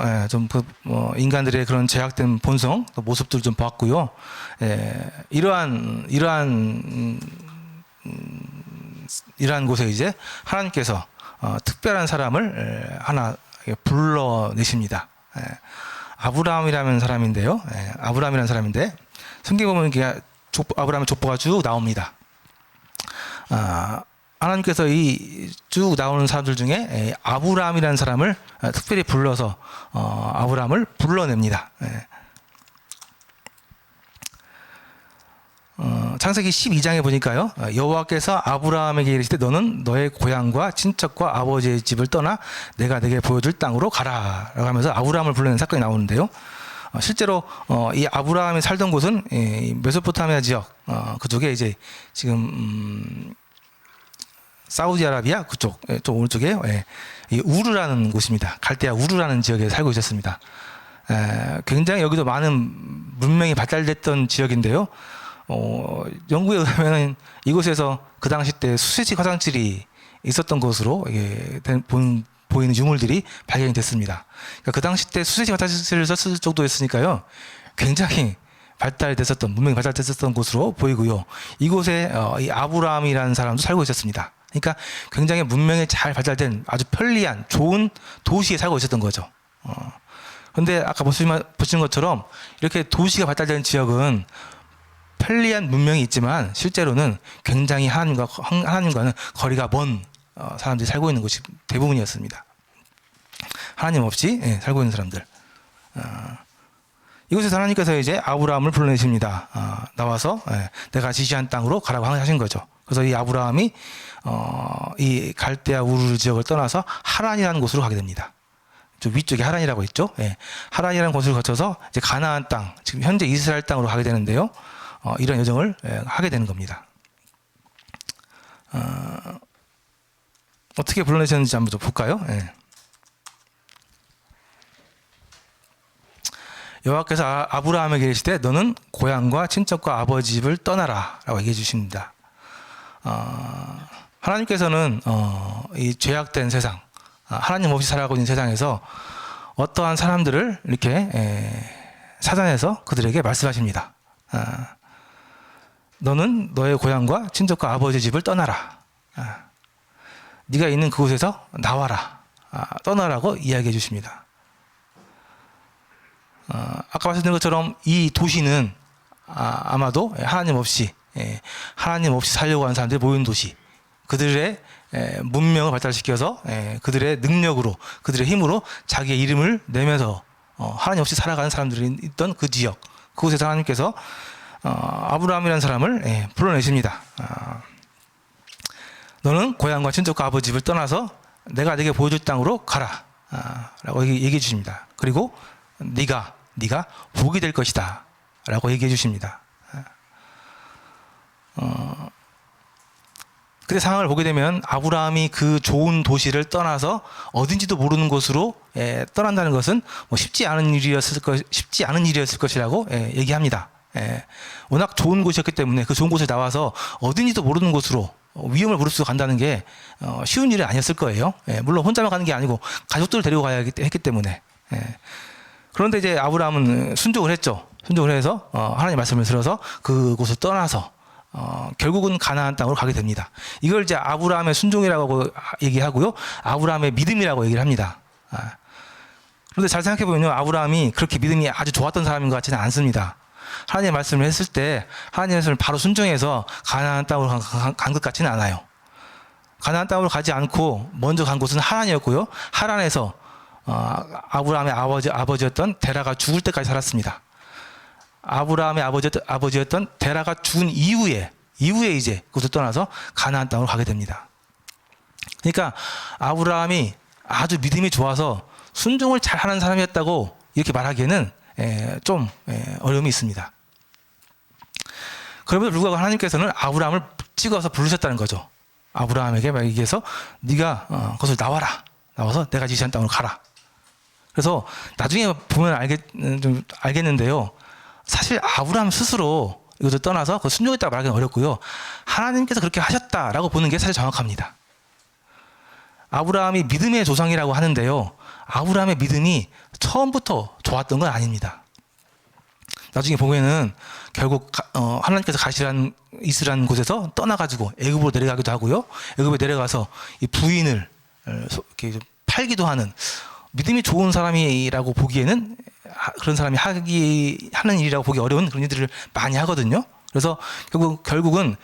인간들의 그런 제약된 본성, 모습들을 좀 보았고요. 이러한 곳에 이제 하나님께서 특별한 사람을 하나 불러내십니다. 아브라함이라는 사람인데요. 아브라함이라는 사람인데 성경에 보면 아브라함의 족보가 쭉 나옵니다. 하나님께서 이 쭉 나오는 사람들 중에 아브라함이라는 사람을 특별히 불러서 아브라함을 불러냅니다. 창세기 12장에 보니까요, 여호와께서 아브라함에게 이르시되 너는 너의 고향과 친척과 아버지의 집을 떠나 내가 내게 보여줄 땅으로 가라라고 하면서 아브라함을 불러낸 사건이 나오는데요. 실제로 이 아브라함이 살던 곳은 메소포타미아 지역 그쪽에 이제 지금 사우디아라비아 그쪽 좀 오른쪽에 이 우르라는 곳입니다. 갈대아 우르라는 지역에 살고 있었습니다. 굉장히 여기도 많은 문명이 발달됐던 지역인데요. 연구에 의하면 이곳에서 그 당시 때 수세식 화장실이 있었던 것으로 보이는 유물들이 발견이 됐습니다. 그러니까 그 당시 때 수세식 화장실을 썼을 정도였으니까요. 굉장히 문명이 발달됐었던 곳으로 보이고요. 이곳에 이 아브라함이라는 사람도 살고 있었습니다. 그러니까 굉장히 문명이 잘 발달된 아주 편리한 좋은 도시에 살고 있었던 거죠. 그런데 아까 보신 것처럼 이렇게 도시가 발달된 지역은 편리한 문명이 있지만 실제로는 굉장히 하나님과는 거리가 먼 사람들이 살고 있는 곳이 대부분이었습니다. 하나님 없이 살고 있는 사람들. 이곳에서 하나님께서 이제 아브라함을 불러내십니다. 나와서 내가 지시한 땅으로 가라고 하신 거죠. 그래서 이 아브라함이 이 갈대아 우르 지역을 떠나서 하란이라는 곳으로 가게 됩니다. 저 위쪽에 하란이라고 있죠. 하란이라는 곳을 거쳐서 이제 가나안 땅, 지금 현재 이스라엘 땅으로 가게 되는데요. 이런 여정을 하게 되는 겁니다. 어떻게 불러내셨는지 한번 좀 볼까요? 여호와께서 아브라함에게 이르시되 너는 고향과 친척과 아버지 집을 떠나라 라고 얘기해 주십니다. 하나님께서는 이 죄악된 세상, 하나님 없이 살아가고 있는 세상에서 어떠한 사람들을 이렇게 찾아내서 그들에게 말씀하십니다. 너는 너의 고향과 친척과 아버지 집을 떠나라. 네가 있는 그곳에서 나와라. 떠나라고 이야기해 주십니다. 아까 말씀드린 것처럼 이 도시는 아마도 하나님 없이 살려고 하는 사람들이 모인 도시, 그들의 문명을 발달시켜서 그들의 능력으로, 그들의 힘으로 자기의 이름을 내면서 하나님 없이 살아가는 사람들이 있던 그 지역, 그곳에서 하나님께서 아브라함이라는 사람을 불러내십니다. 너는 고향과 친척과 아버지 집을 떠나서 내가 네게 보여줄 땅으로 가라 라고 얘기해 주십니다. 그리고 네가 복이 될 것이다 라고 얘기해 주십니다. 그때 상황을 보게 되면 아브라함이 그 좋은 도시를 떠나서 어딘지도 모르는 곳으로 떠난다는 것은 쉽지 않은 일이었을 것이라고 얘기합니다. 워낙 좋은 곳이었기 때문에 그 좋은 곳에 나와서 어딘지도 모르는 곳으로 위험을 무릅쓰고 간다는 게 쉬운 일은 아니었을 거예요. 물론 혼자만 가는 게 아니고 가족들을 데리고 가야 했기 때문에. 그런데 이제 아브라함은 순종을 했죠. 순종을 해서 하나님 말씀을 들어서 그곳을 떠나서 결국은 가나안 땅으로 가게 됩니다. 이걸 이제 아브라함의 순종이라고 얘기하고요, 아브라함의 믿음이라고 얘기를 합니다. 그런데 잘 생각해 보면요, 아브라함이 그렇게 믿음이 아주 좋았던 사람인 것 같지는 않습니다. 하나님의 말씀을 했을 때 하나님의 말씀을 바로 순종해서 가나안 땅으로 간 것 같지는 않아요. 가나안 땅으로 가지 않고 먼저 간 곳은 하란이었고요, 하란에서 아브라함의 아버지였던 데라가 죽을 때까지 살았습니다. 아브라함의 아버지였던 데라가 죽은 이후에 이제 그곳을 떠나서 가나안 땅으로 가게 됩니다. 그러니까 아브라함이 아주 믿음이 좋아서 순종을 잘하는 사람이었다고 이렇게 말하기에는 좀 어려움이 있습니다. 그럼에도 불구하고 하나님께서는 아브라함을 찍어서 부르셨다는 거죠. 아브라함에게 얘기해서 네가 그것을 나와서 내가 지시한 땅으로 가라. 그래서 나중에 보면 좀 알겠는데요, 사실 아브라함 스스로 이것을 떠나서 그 순종했다고 말하기는 어렵고요. 하나님께서 그렇게 하셨다라고 보는 게 사실 정확합니다. 아브라함이 믿음의 조상이라고 하는데요. 아브라함의 믿음이 처음부터 좋았던 건 아닙니다. 나중에 보면은 결국 하나님께서 있으라는 곳에서 떠나가지고 애굽으로 내려가기도 하고요. 애굽에 내려가서 이 부인을 이렇게 좀 팔기도 하는, 믿음이 좋은 사람이라고 보기에는 그런 사람이 하는 일이라고 보기 어려운 그런 일들을 많이 하거든요. 그래서 결국은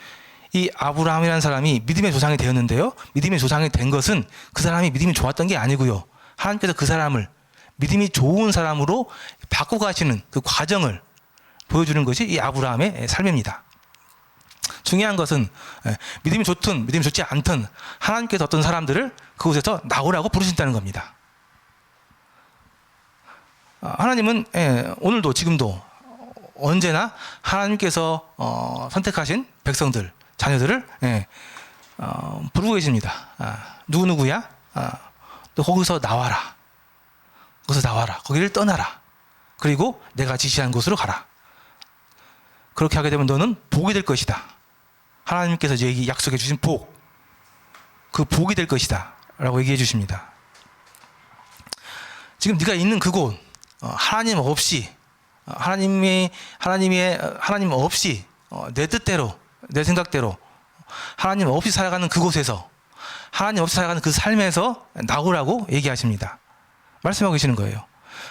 이 아브라함이라는 사람이 믿음의 조상이 되었는데요. 믿음의 조상이 된 것은 그 사람이 믿음이 좋았던 게 아니고요. 하나님께서 그 사람을 믿음이 좋은 사람으로 바꿔가시는 그 과정을 보여주는 것이 이 아브라함의 삶입니다. 중요한 것은 믿음이 좋든 믿음이 좋지 않든 하나님께서 어떤 사람들을 그곳에서 나오라고 부르신다는 겁니다. 하나님은 오늘도 지금도 언제나 하나님께서 선택하신 백성들, 자녀들을 부르고 계십니다. 누구누구야? 너 거기서 나와라. 거기서 나와라. 거기를 떠나라. 그리고 내가 지시한 곳으로 가라. 그렇게 하게 되면 너는 복이 될 것이다. 하나님께서 이제 약속해 주신 복, 그 복이 될 것이다 라고 얘기해 주십니다. 지금 네가 있는 그곳, 하나님 없이, 하나님 없이 내 뜻대로, 내 생각대로 하나님 없이 살아가는 그곳에서, 하나님 없이 살아가는 그 삶에서 나오라고 얘기하십니다. 말씀하고 계시는 거예요.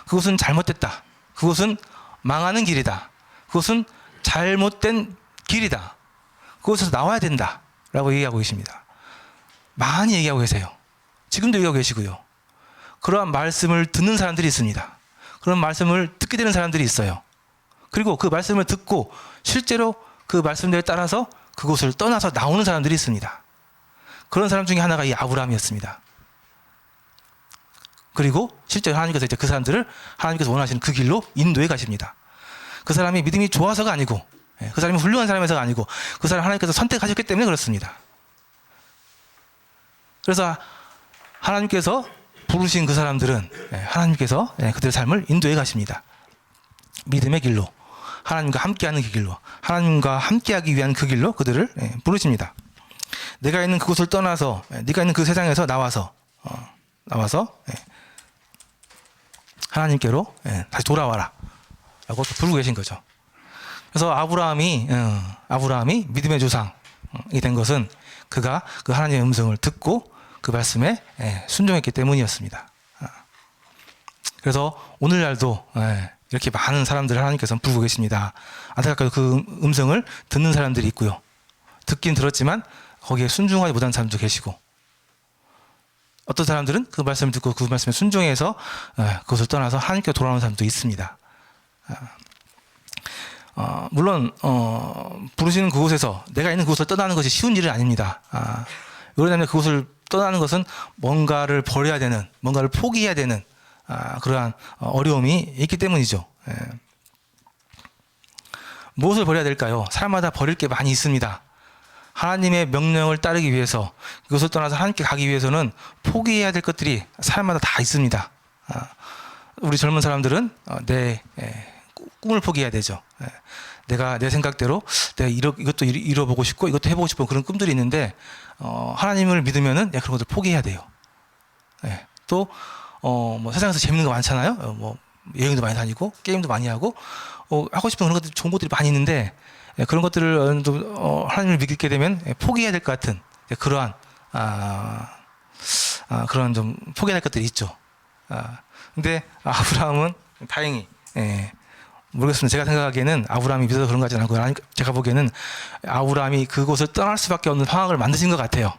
그것은 잘못됐다. 그것은 망하는 길이다. 그것은 잘못된 길이다. 그곳에서 나와야 된다 라고 얘기하고 계십니다. 많이 얘기하고 계세요. 지금도 얘기하고 계시고요. 그러한 말씀을 듣는 사람들이 있습니다. 그런 말씀을 듣게 되는 사람들이 있어요. 그리고 그 말씀을 듣고 실제로 그 말씀대로 따라서 그곳을 떠나서 나오는 사람들이 있습니다. 그런 사람 중에 하나가 이 아브라함이었습니다. 그리고 실제로 하나님께서 이제 그 사람들을 하나님께서 원하시는 그 길로 인도해 가십니다. 그 사람이 믿음이 좋아서가 아니고, 그 사람이 훌륭한 사람에서가 아니고, 그 사람 하나님께서 선택하셨기 때문에 그렇습니다. 그래서 하나님께서 부르신 그 사람들은 하나님께서 그들의 삶을 인도해 가십니다. 믿음의 길로, 하나님과 함께하는 그 길로, 하나님과 함께하기 위한 그 길로 그들을 부르십니다. 내가 있는 그곳을 떠나서, 네가 있는 그 세상에서 나와서 하나님께로 다시 돌아와라 라고 부르고 계신 거죠. 그래서 아브라함이 믿음의 조상이 된 것은 그가 그 하나님의 음성을 듣고 그 말씀에 순종했기 때문이었습니다. 그래서 오늘날도 이렇게 많은 사람들을 하나님께서는 부르고 계십니다. 안타깝게도 그 음성을 듣는 사람들이 있고요. 듣긴 들었지만 거기에 순종하지 못한 사람도 계시고, 어떤 사람들은 그 말씀을 듣고 그 말씀에 순종해서 그것을 떠나서 하나님께 돌아오는 사람도 있습니다. 물론 부르시는 그곳에서 내가 있는 그곳을 떠나는 것이 쉬운 일은 아닙니다. 왜냐하면 그곳을 떠나는 것은 뭔가를 버려야 되는, 뭔가를 포기해야 되는 그러한 어려움이 있기 때문이죠. 무엇을 버려야 될까요? 사람마다 버릴 게 많이 있습니다. 하나님의 명령을 따르기 위해서, 그것을 떠나서 하나님께 가기 위해서는 포기해야 될 것들이 사람마다 다 있습니다. 우리 젊은 사람들은 내 꿈을 포기해야 되죠. 내가 내 생각대로 내가 이것도 이뤄보고 싶고 이것도 해보고 싶은 그런 꿈들이 있는데, 하나님을 믿으면은 그런 것들 포기해야 돼요. 또 뭐 세상에서 재밌는 거 많잖아요. 뭐 여행도 많이 다니고 게임도 많이 하고 하고 싶은 그런 것들, 좋은 것들이 많이 있는데, 그런 것들을 하나님을 믿게 되면 포기해야 될 것 같은 그러한 그런 좀 포기해야 될 것들이 있죠. 근데 아브라함은 다행히, 모르겠습니다. 제가 생각하기에는 아브라함이 믿어서 그런 거 같지 않고, 제가 보기에는 아브라함이 그곳을 떠날 수밖에 없는 상황을 만드신 것 같아요.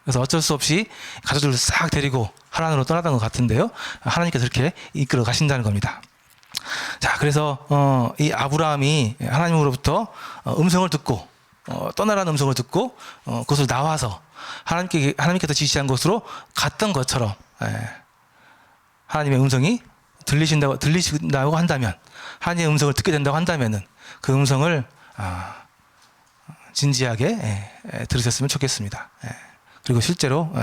그래서 어쩔 수 없이 가족들을 싹 데리고 하란으로 떠나던 것 같은데요. 하나님께서 그렇게 이끌어 가신다는 겁니다. 자, 그래서 이 아브라함이 하나님으로부터 음성을 듣고, 떠나라는 음성을 듣고 그것을 나와서 하나님께서 지시한 곳으로 갔던 것처럼, 하나님의 음성이 들리신다고 한다면, 하나님의 음성을 듣게 된다고 한다면은 그 음성을 진지하게 들으셨으면 좋겠습니다. 그리고 실제로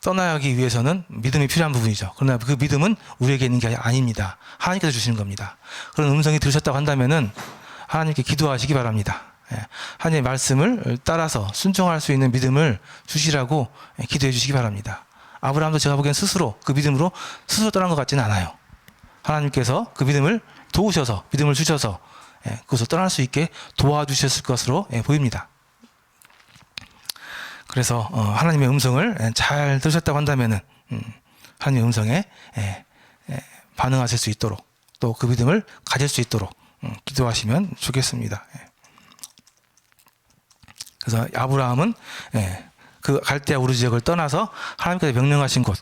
떠나기 위해서는 믿음이 필요한 부분이죠. 그러나 그 믿음은 우리에게 있는 게 아닙니다. 하나님께서 주시는 겁니다. 그런 음성이 들으셨다고 한다면은 하나님께 기도하시기 바랍니다. 하나님의 말씀을 따라서 순종할 수 있는 믿음을 주시라고 기도해 주시기 바랍니다. 아브라함도 제가 보기엔 스스로 그 믿음으로 스스로 떠난 것 같지는 않아요. 하나님께서 그 믿음을 도우셔서 믿음을 주셔서 그것을 떠날 수 있게 도와주셨을 것으로 보입니다. 그래서 하나님의 음성을 잘 들으셨다고 한다면은 하나님의 음성에 반응하실 수 있도록 또 그 믿음을 가질 수 있도록 기도하시면 좋겠습니다. 그래서 아브라함은 그 갈대아 우르 지역을 떠나서 하나님께서 명령하신 곳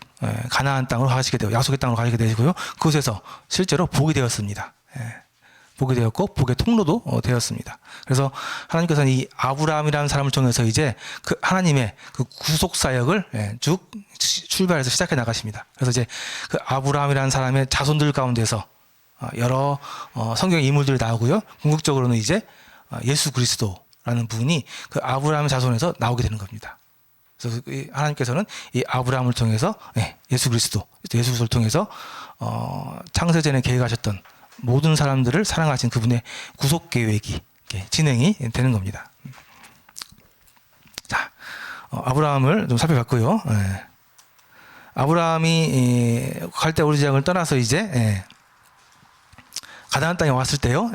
가나안 땅으로 가시게 되고 약속의 땅으로 가시게 되시고요. 그곳에서 실제로 복이 되었습니다. 복이 되었고 복의 통로도 되었습니다. 그래서 하나님께서는 이 아브라함이라는 사람을 통해서 이제 그 하나님의 그 구속 사역을 쭉 출발해서 시작해 나가십니다. 그래서 이제 그 아브라함이라는 사람의 자손들 가운데서 여러 성경의 인물들이 나오고요. 궁극적으로는 이제 예수 그리스도라는 분이 그 아브라함의 자손에서 나오게 되는 겁니다. 그래서 하나님께서는 이 아브라함을 통해서 예수 그리스도를 통해서 창세전에 계획하셨던 모든 사람들을 사랑하신 그분의 구속 계획이 진행이 되는 겁니다. 자, 아브라함을 좀 살펴봤고요. 아브라함이 갈대아 우르 지역을 떠나서 이제 가나안 땅에 왔을 때요.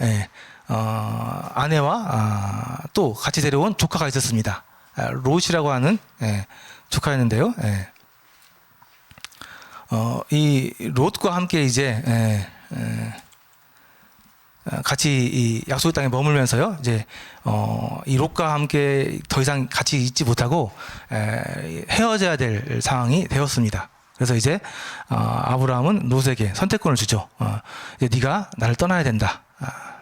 아내와 또 같이 데려온 조카가 있었습니다. 롯이라고 하는 조카였는데요. 이 롯과 함께 이제 같이 이 약속의 땅에 머물면서요. 이제 이 롯과 함께 더 이상 같이 있지 못하고 헤어져야 될 상황이 되었습니다. 그래서 이제 아브라함은 롯에게 선택권을 주죠. 이제 네가 나를 떠나야 된다.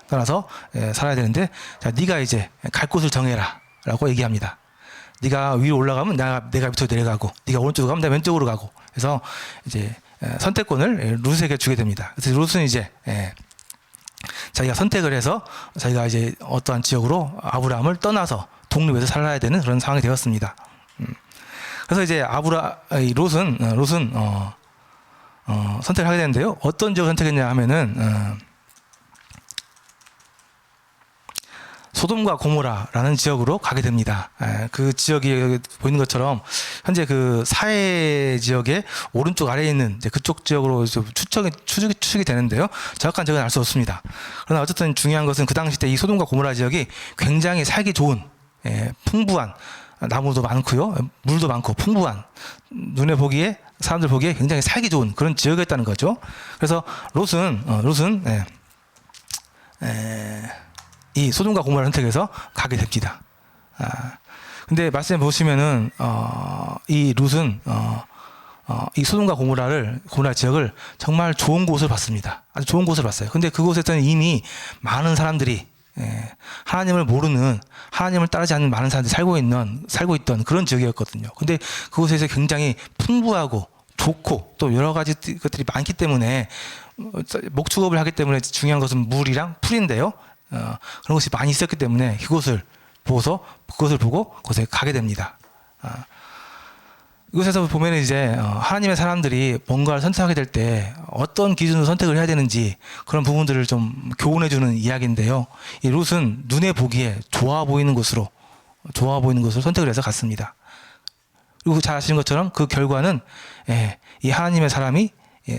떠나서 살아야 되는데, 자, 네가 이제 갈 곳을 정해라라고 얘기합니다. 네가 위로 올라가면 내가 밑으로 내려가고, 네가 오른쪽으로 가면 내가 왼쪽으로 가고. 그래서 이제 선택권을 롯에게 주게 됩니다. 그래서 롯은 이제 자기가 선택을 해서 자기가 이제 어떠한 지역으로 아브라함을 떠나서 독립해서 살아야 되는 그런 상황이 되었습니다. 그래서 이제 롯은 선택을 하게 되는데요. 어떤 지역을 선택했냐 하면은 소돔과 고모라라는 지역으로 가게 됩니다. 그 지역이 보이는 것처럼 현재 그 사해 지역의 오른쪽 아래에 있는 이제 그쪽 지역으로 추측이 되는데요. 정확한 지역은 알 수 없습니다. 그러나 어쨌든 중요한 것은 그 당시 때 이 소돔과 고모라 지역이 굉장히 살기 좋은 풍부한 나무도 많고요, 물도 많고 풍부한, 눈에 보기에 사람들 보기에 굉장히 살기 좋은 그런 지역이었다는 거죠. 그래서 롯은 이 소돔과 고모라를 선택해서 가게 됩니다. 근데 말씀해 보시면은 이 롯은 이 소돔과 고모라 지역을 정말 좋은 곳을 봤습니다. 아주 좋은 곳을 봤어요. 근데 그곳에서는 이미 많은 사람들이 하나님을 모르는, 하나님을 따르지 않는 많은 사람들이 살고 있던 그런 지역이었거든요. 근데 그곳에서 굉장히 풍부하고 좋고 또 여러 가지 것들이 많기 때문에 목축업을 하기 때문에 중요한 것은 물이랑 풀인데요. 그런 것이 많이 있었기 때문에 그것을 보고 그곳에 가게 됩니다. 이곳에서 보면 이제 하나님의 사람들이 뭔가를 선택하게 될 때 어떤 기준으로 선택을 해야 되는지 그런 부분들을 좀 교훈해주는 이야기인데요. 이 롯은 눈에 보기에 좋아 보이는 곳으로 선택을 해서 갔습니다. 그리고 잘 아시는 것처럼 그 결과는 이 하나님의 사람이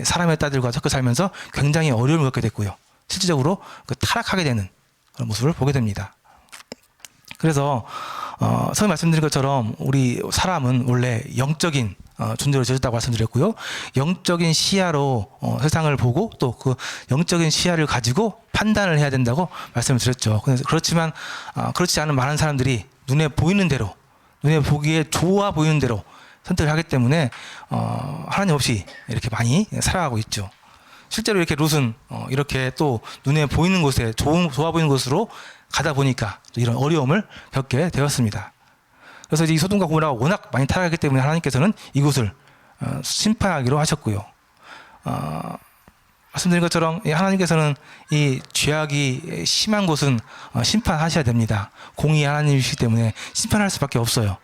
사람의 딸들과 섞여 살면서 굉장히 어려움을 겪게 됐고요. 실질적으로 그 타락하게 되는 그런 모습을 보게 됩니다. 그래서 처음에 말씀드린 것처럼 우리 사람은 원래 영적인 존재로 지어졌다고 말씀드렸고요. 영적인 시야로 세상을 보고 또 그 영적인 시야를 가지고 판단을 해야 된다고 말씀을 드렸죠. 그렇지만 그렇지 않은 많은 사람들이 눈에 보이는 대로, 눈에 보기에 좋아 보이는 대로 선택을 하기 때문에 하나님 없이 이렇게 많이 살아가고 있죠. 실제로 이렇게 롯은 이렇게 또 눈에 보이는 곳에 좋아 보이는 곳으로 가다 보니까 또 이런 어려움을 겪게 되었습니다. 그래서 이제 이 소돔과 고모라가 워낙 많이 타락했기 때문에 하나님께서는 이곳을 심판하기로 하셨고요. 말씀드린 것처럼 하나님께서는 이 죄악이 심한 곳은 심판하셔야 됩니다. 공의 하나님이시기 때문에 심판할 수밖에 없어요.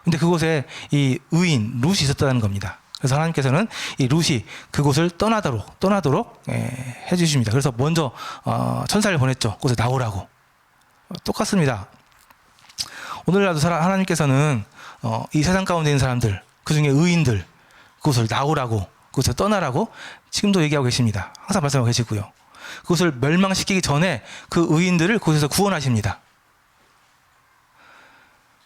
근데 그곳에 이 의인 롯이 있었다는 겁니다. 그래서 하나님께서는 이 롯이 그곳을 떠나도록 해주십니다. 그래서 먼저 천사를 보냈죠. 그곳에 나오라고. 똑같습니다. 오늘날도 하나님께서는 이 세상 가운데 있는 사람들, 그 중에 의인들, 그것을 나오라고, 그것을 떠나라고 지금도 얘기하고 계십니다. 항상 말씀하고 계시고요. 그것을 멸망시키기 전에 그 의인들을 그곳에서 구원하십니다.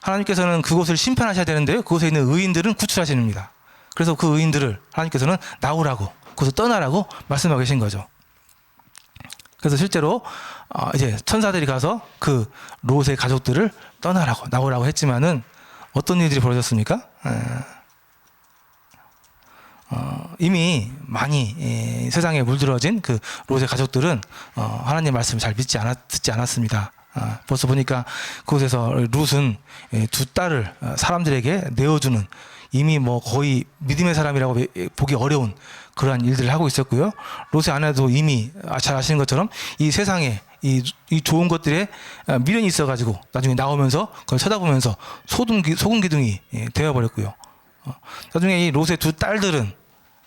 하나님께서는 그곳을 심판하셔야 되는데요, 그곳에 있는 의인들은 구출하십니다. 그래서 그 의인들을 하나님께서는 나오라고, 그것을 떠나라고 말씀하고 계신 거죠. 그래서 실제로 이제 천사들이 가서 그 롯의 가족들을 떠나라고, 나오라고 했지만은 어떤 일들이 벌어졌습니까? 이미 많이 세상에 물들어진 그 롯의 가족들은 하나님의 말씀을 잘 듣지 않았습니다. 벌써 보니까 그곳에서 롯은 두 딸을 사람들에게 내어주는, 이미 뭐 거의 믿음의 사람이라고 보기 어려운 그러한 일들을 하고 있었고요. 롯의 아내도 이미 잘 아시는 것처럼 이 세상에 이 좋은 것들에 미련이 있어가지고 나중에 나오면서 그걸 쳐다보면서 소금 기둥이 되어버렸고요. 나중에 이 롯의 두 딸들은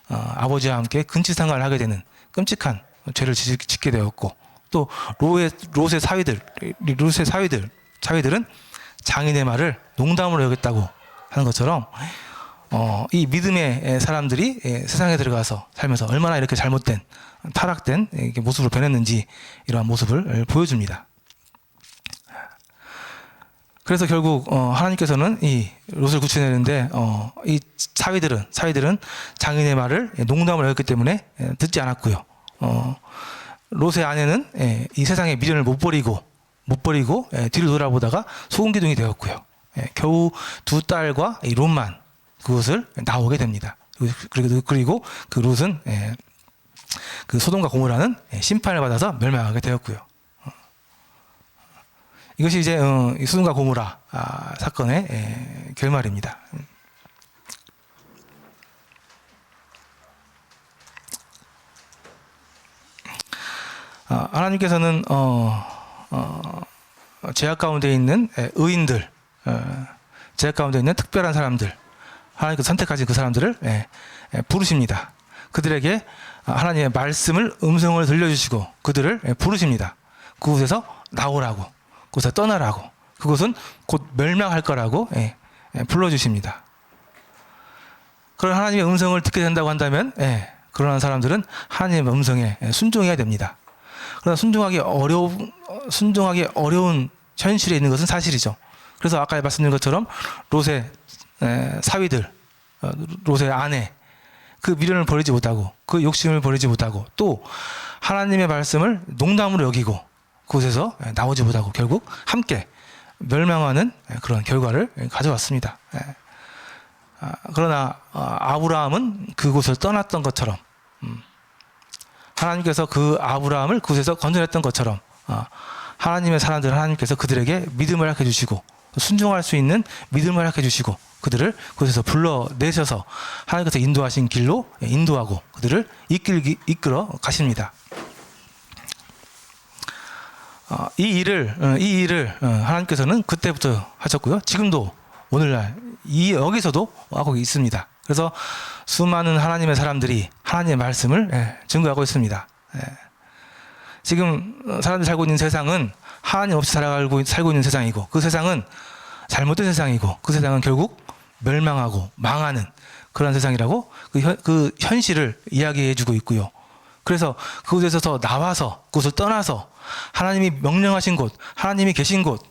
아버지와 함께 근친상간을 하게 되는 끔찍한 죄를 짓게 되었고, 또 롯의 사위들은 장인의 말을 농담으로 여겼다고 하는 것처럼 이 믿음의 사람들이 세상에 들어가서 살면서 얼마나 이렇게 잘못된, 타락된 모습을 변했는지 이러한 모습을 보여줍니다. 그래서 결국 하나님께서는 이 롯을 구출해내는데 이 사위들은 장인의 말을 농담으로 여겼기 때문에 듣지 않았고요. 롯의 아내는 이 세상의 미련을 못 버리고 뒤를 돌아보다가 소금 기둥이 되었고요. 겨우 두 딸과 이 롯만 그것을 나오게 됩니다. 그리고 그 롯은 그 소돔과 고모라는 심판을 받아서 멸망하게 되었고요. 이것이 이제 이 소돔과 고모라 사건의 결말입니다. 하나님께서는 죄악 가운데 있는 의인들, 죄악 가운데 있는 특별한 사람들, 하나님께서 선택하신 그 사람들을 부르십니다. 그들에게 하나님의 말씀을, 음성을 들려주시고 그들을 부르십니다. 그곳에서 나오라고, 그곳에서 떠나라고, 그곳은 곧 멸망할 거라고 불러주십니다. 그런 하나님의 음성을 듣게 된다고 한다면 그러한 사람들은 하나님의 음성에 순종해야 됩니다. 그러나 순종하기 어려운 현실에 있는 것은 사실이죠. 그래서 아까 말씀드린 것처럼 롯의 사위들, 롯의 아내, 그 미련을 버리지 못하고 그 욕심을 버리지 못하고 또 하나님의 말씀을 농담으로 여기고 그곳에서 나오지 못하고 결국 함께 멸망하는 그런 결과를 가져왔습니다. 그러나 아브라함은 그곳을 떠났던 것처럼, 하나님께서 그 아브라함을 그곳에서 건져냈던 것처럼 하나님의 사람들, 하나님께서 그들에게 믿음을 허락해 주시고 순종할 수 있는 믿음을 허락해 주시고 그들을 그곳에서 불러내셔서 하나님께서 인도하신 길로 인도하고 그들을 이끌어 가십니다. 이 일을 하나님께서는 그때부터 하셨고요. 지금도 오늘날 여기서도 하고 있습니다. 그래서 수많은 하나님의 사람들이 하나님의 말씀을 증거하고 있습니다. 지금 사람들이 살고 있는 세상은 하나님 없이 살고 있는 세상이고, 그 세상은 잘못된 세상이고, 그 세상은 결국 멸망하고 망하는 그런 세상이라고 그 현실을 이야기해 주고 있고요. 그래서 그곳에서 나와서, 그곳을 떠나서 하나님이 명령하신 곳, 하나님이 계신 곳,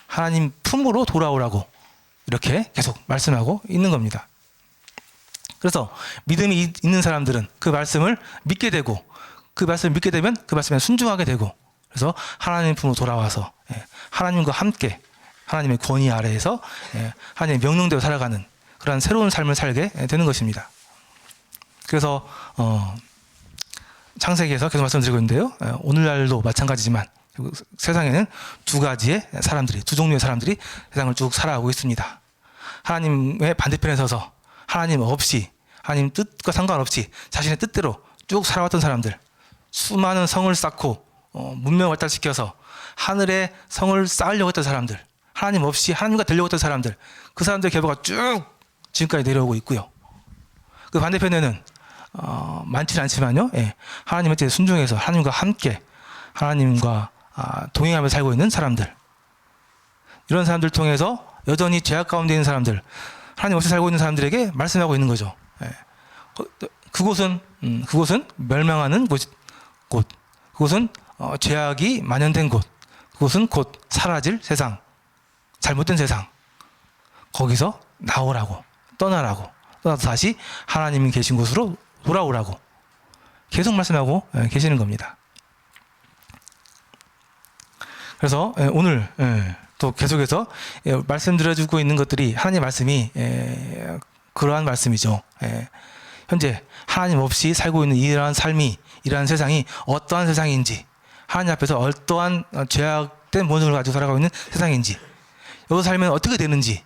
하나님 품으로 돌아오라고 이렇게 계속 말씀하고 있는 겁니다. 그래서 믿음이 있는 사람들은 그 말씀을 믿게 되고, 그 말씀을 믿게 되면 그 말씀에 순종하게 되고, 그래서 하나님 품으로 돌아와서 하나님과 함께 하나님의 권위 아래에서 하나님의 명령대로 살아가는 그런 새로운 삶을 살게 되는 것입니다. 그래서 창세기에서 계속 말씀드리고 있는데요, 오늘날도 마찬가지지만 세상에는 두 가지의 사람들이, 두 종류의 사람들이 세상을 쭉 살아가고 있습니다. 하나님의 반대편에 서서 하나님 없이, 하나님 뜻과 상관없이 자신의 뜻대로 쭉 살아왔던 사람들, 수많은 성을 쌓고 문명을 발달시켜서 하늘에 성을 쌓으려고 했던 사람들, 하나님 없이 하나님과 되려고 했던 사람들, 그 사람들의 결과가 쭉 지금까지 내려오고 있고요. 그 반대편에는 많지는 않지만요, 하나님한테 순종해서 하나님과 함께 하나님과 동행하며 살고 있는 사람들, 이런 사람들 통해서 여전히 죄악 가운데 있는 사람들, 하나님 없이 살고 있는 사람들에게 말씀하고 있는 거죠. 예. 그곳은 멸망하는 곳, 그곳은 죄악이 만연된 곳, 그곳은 곧 사라질 세상, 잘못된 세상. 거기서 나오라고, 떠나서 다시 하나님이 계신 곳으로 돌아오라고 계속 말씀하고 계시는 겁니다. 그래서 오늘 또 계속해서 말씀드려주고 있는 것들이 하나님의 말씀이 그러한 말씀이죠. 현재 하나님 없이 살고 있는 이러한 삶이, 이러한 세상이 어떠한 세상인지, 하나님 앞에서 어떠한 죄악된 모습을 가지고 살아가고 있는 세상인지, 여기서 살면 어떻게 되는지,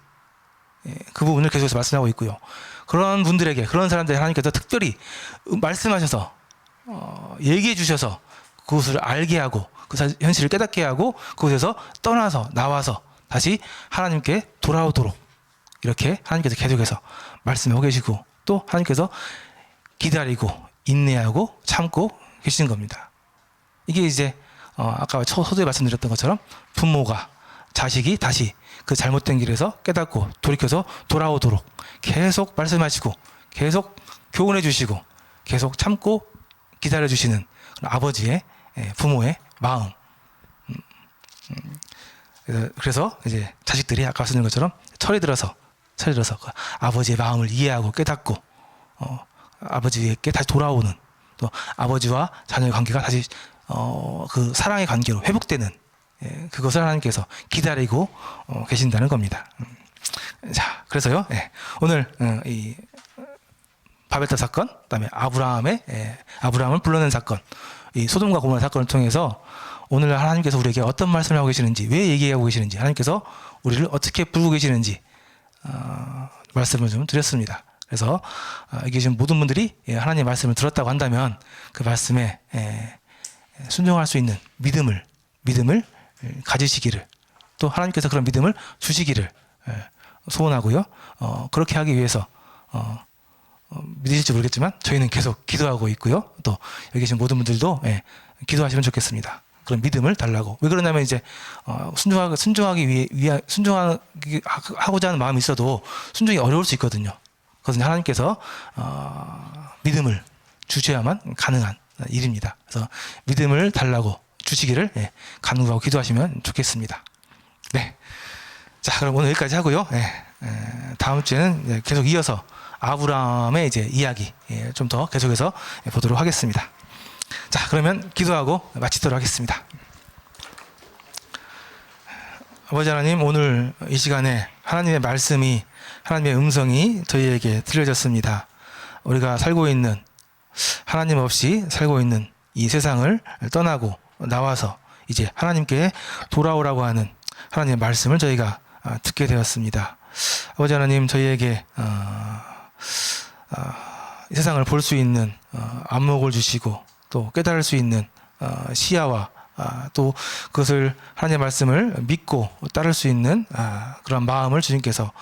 그 부분을 계속해서 말씀하고 있고요. 그런 분들에게, 그런 사람들에게 하나님께서 특별히 말씀하셔서 얘기해 주셔서 그것을 알게 하고 그 현실을 깨닫게 하고 그곳에서 떠나서 나와서 다시 하나님께 돌아오도록 이렇게 하나님께서 계속해서 말씀하고 계시고, 또 하나님께서 기다리고 인내하고 참고 계시는 겁니다. 이게 이제 아까 서두에 말씀드렸던 것처럼 부모가 자식이 다시 그 잘못된 길에서 깨닫고 돌이켜서 돌아오도록 계속 말씀하시고 계속 교훈해 주시고 계속 참고 기다려 주시는 아버지의, 부모의 마음. 그래서 이제 자식들이 아까 말씀드린 것처럼 철이 들어서 그 아버지의 마음을 이해하고 깨닫고 아버지에게 다시 돌아오는, 또 아버지와 자녀의 관계가 다시 그 사랑의 관계로 회복되는, 그것을 하나님께서 기다리고 계신다는 겁니다. 자, 그래서요, 오늘 이 바벨탑 사건, 그다음에 아브라함을 불러낸 사건, 이 소돔과 고모라 사건을 통해서 오늘 하나님께서 우리에게 어떤 말씀을 하고 계시는지, 왜 얘기하고 계시는지, 하나님께서 우리를 어떻게 부르고 계시는지 말씀을 좀 드렸습니다. 그래서 이게 지금 모든 분들이 하나님의 말씀을 들었다고 한다면 그 말씀에 순종할 수 있는 믿음을 가지시기를, 또 하나님께서 그런 믿음을 주시기를 소원하고요. 그렇게 하기 위해서 믿으실지 모르겠지만 저희는 계속 기도하고 있고요. 또 여기 계신 모든 분들도 기도하시면 좋겠습니다. 그런 믿음을 달라고. 왜 그러냐면 이제 순종하고자 하는 마음이 있어도 순종이 어려울 수 있거든요. 그것은 하나님께서 믿음을 주셔야만 가능한 일입니다. 그래서 믿음을 달라고 주시기를 간구하고 기도하시면 좋겠습니다. 네. 자, 그럼 오늘 여기까지 하고요. 다음 주에는 계속 이어서 아브라함의 이제 이야기 좀 더 계속해서 보도록 하겠습니다. 자, 그러면 기도하고 마치도록 하겠습니다. 아버지 하나님, 오늘 이 시간에 하나님의 말씀이, 하나님의 음성이 저희에게 들려졌습니다. 우리가 살고 있는, 하나님 없이 살고 있는 이 세상을 떠나고 나와서 이제 하나님께 돌아오라고 하는 하나님의 말씀을 저희가 듣게 되었습니다. 아버지 하나님, 저희에게 이 세상을 볼 수 있는 안목을 주시고 또 깨달을 수 있는 시야와 또 그것을 하나님의 말씀을 믿고 따를 수 있는 그런 마음을 주님께서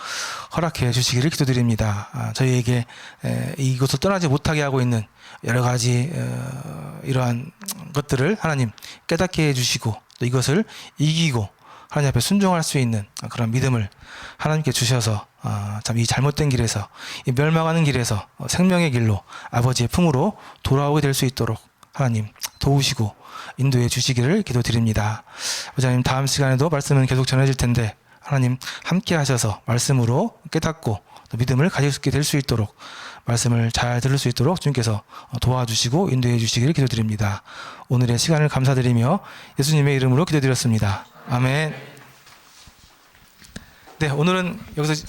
허락해 주시기를 기도드립니다. 저희에게 이곳을 떠나지 못하게 하고 있는 여러 가지 이러한 것들을 하나님 깨닫게 해주시고 또 이것을 이기고 하나님 앞에 순종할 수 있는 그런 믿음을 하나님께 주셔서 참 이 잘못된 길에서, 이 멸망하는 길에서 생명의 길로 아버지의 품으로 돌아오게 될 수 있도록 하나님 도우시고 인도해 주시기를 기도드립니다. 아버지 하나님, 다음 시간에도 말씀은 계속 전해질 텐데 하나님 함께 하셔서 말씀으로 깨닫고 또 믿음을 가질 수 있게 될 수 있도록, 말씀을 잘 들을 수 있도록 주님께서 도와주시고 인도해 주시기를 기도드립니다. 오늘의 시간을 감사드리며 예수님의 이름으로 기도드렸습니다. 아멘. 네, 오늘은 여기서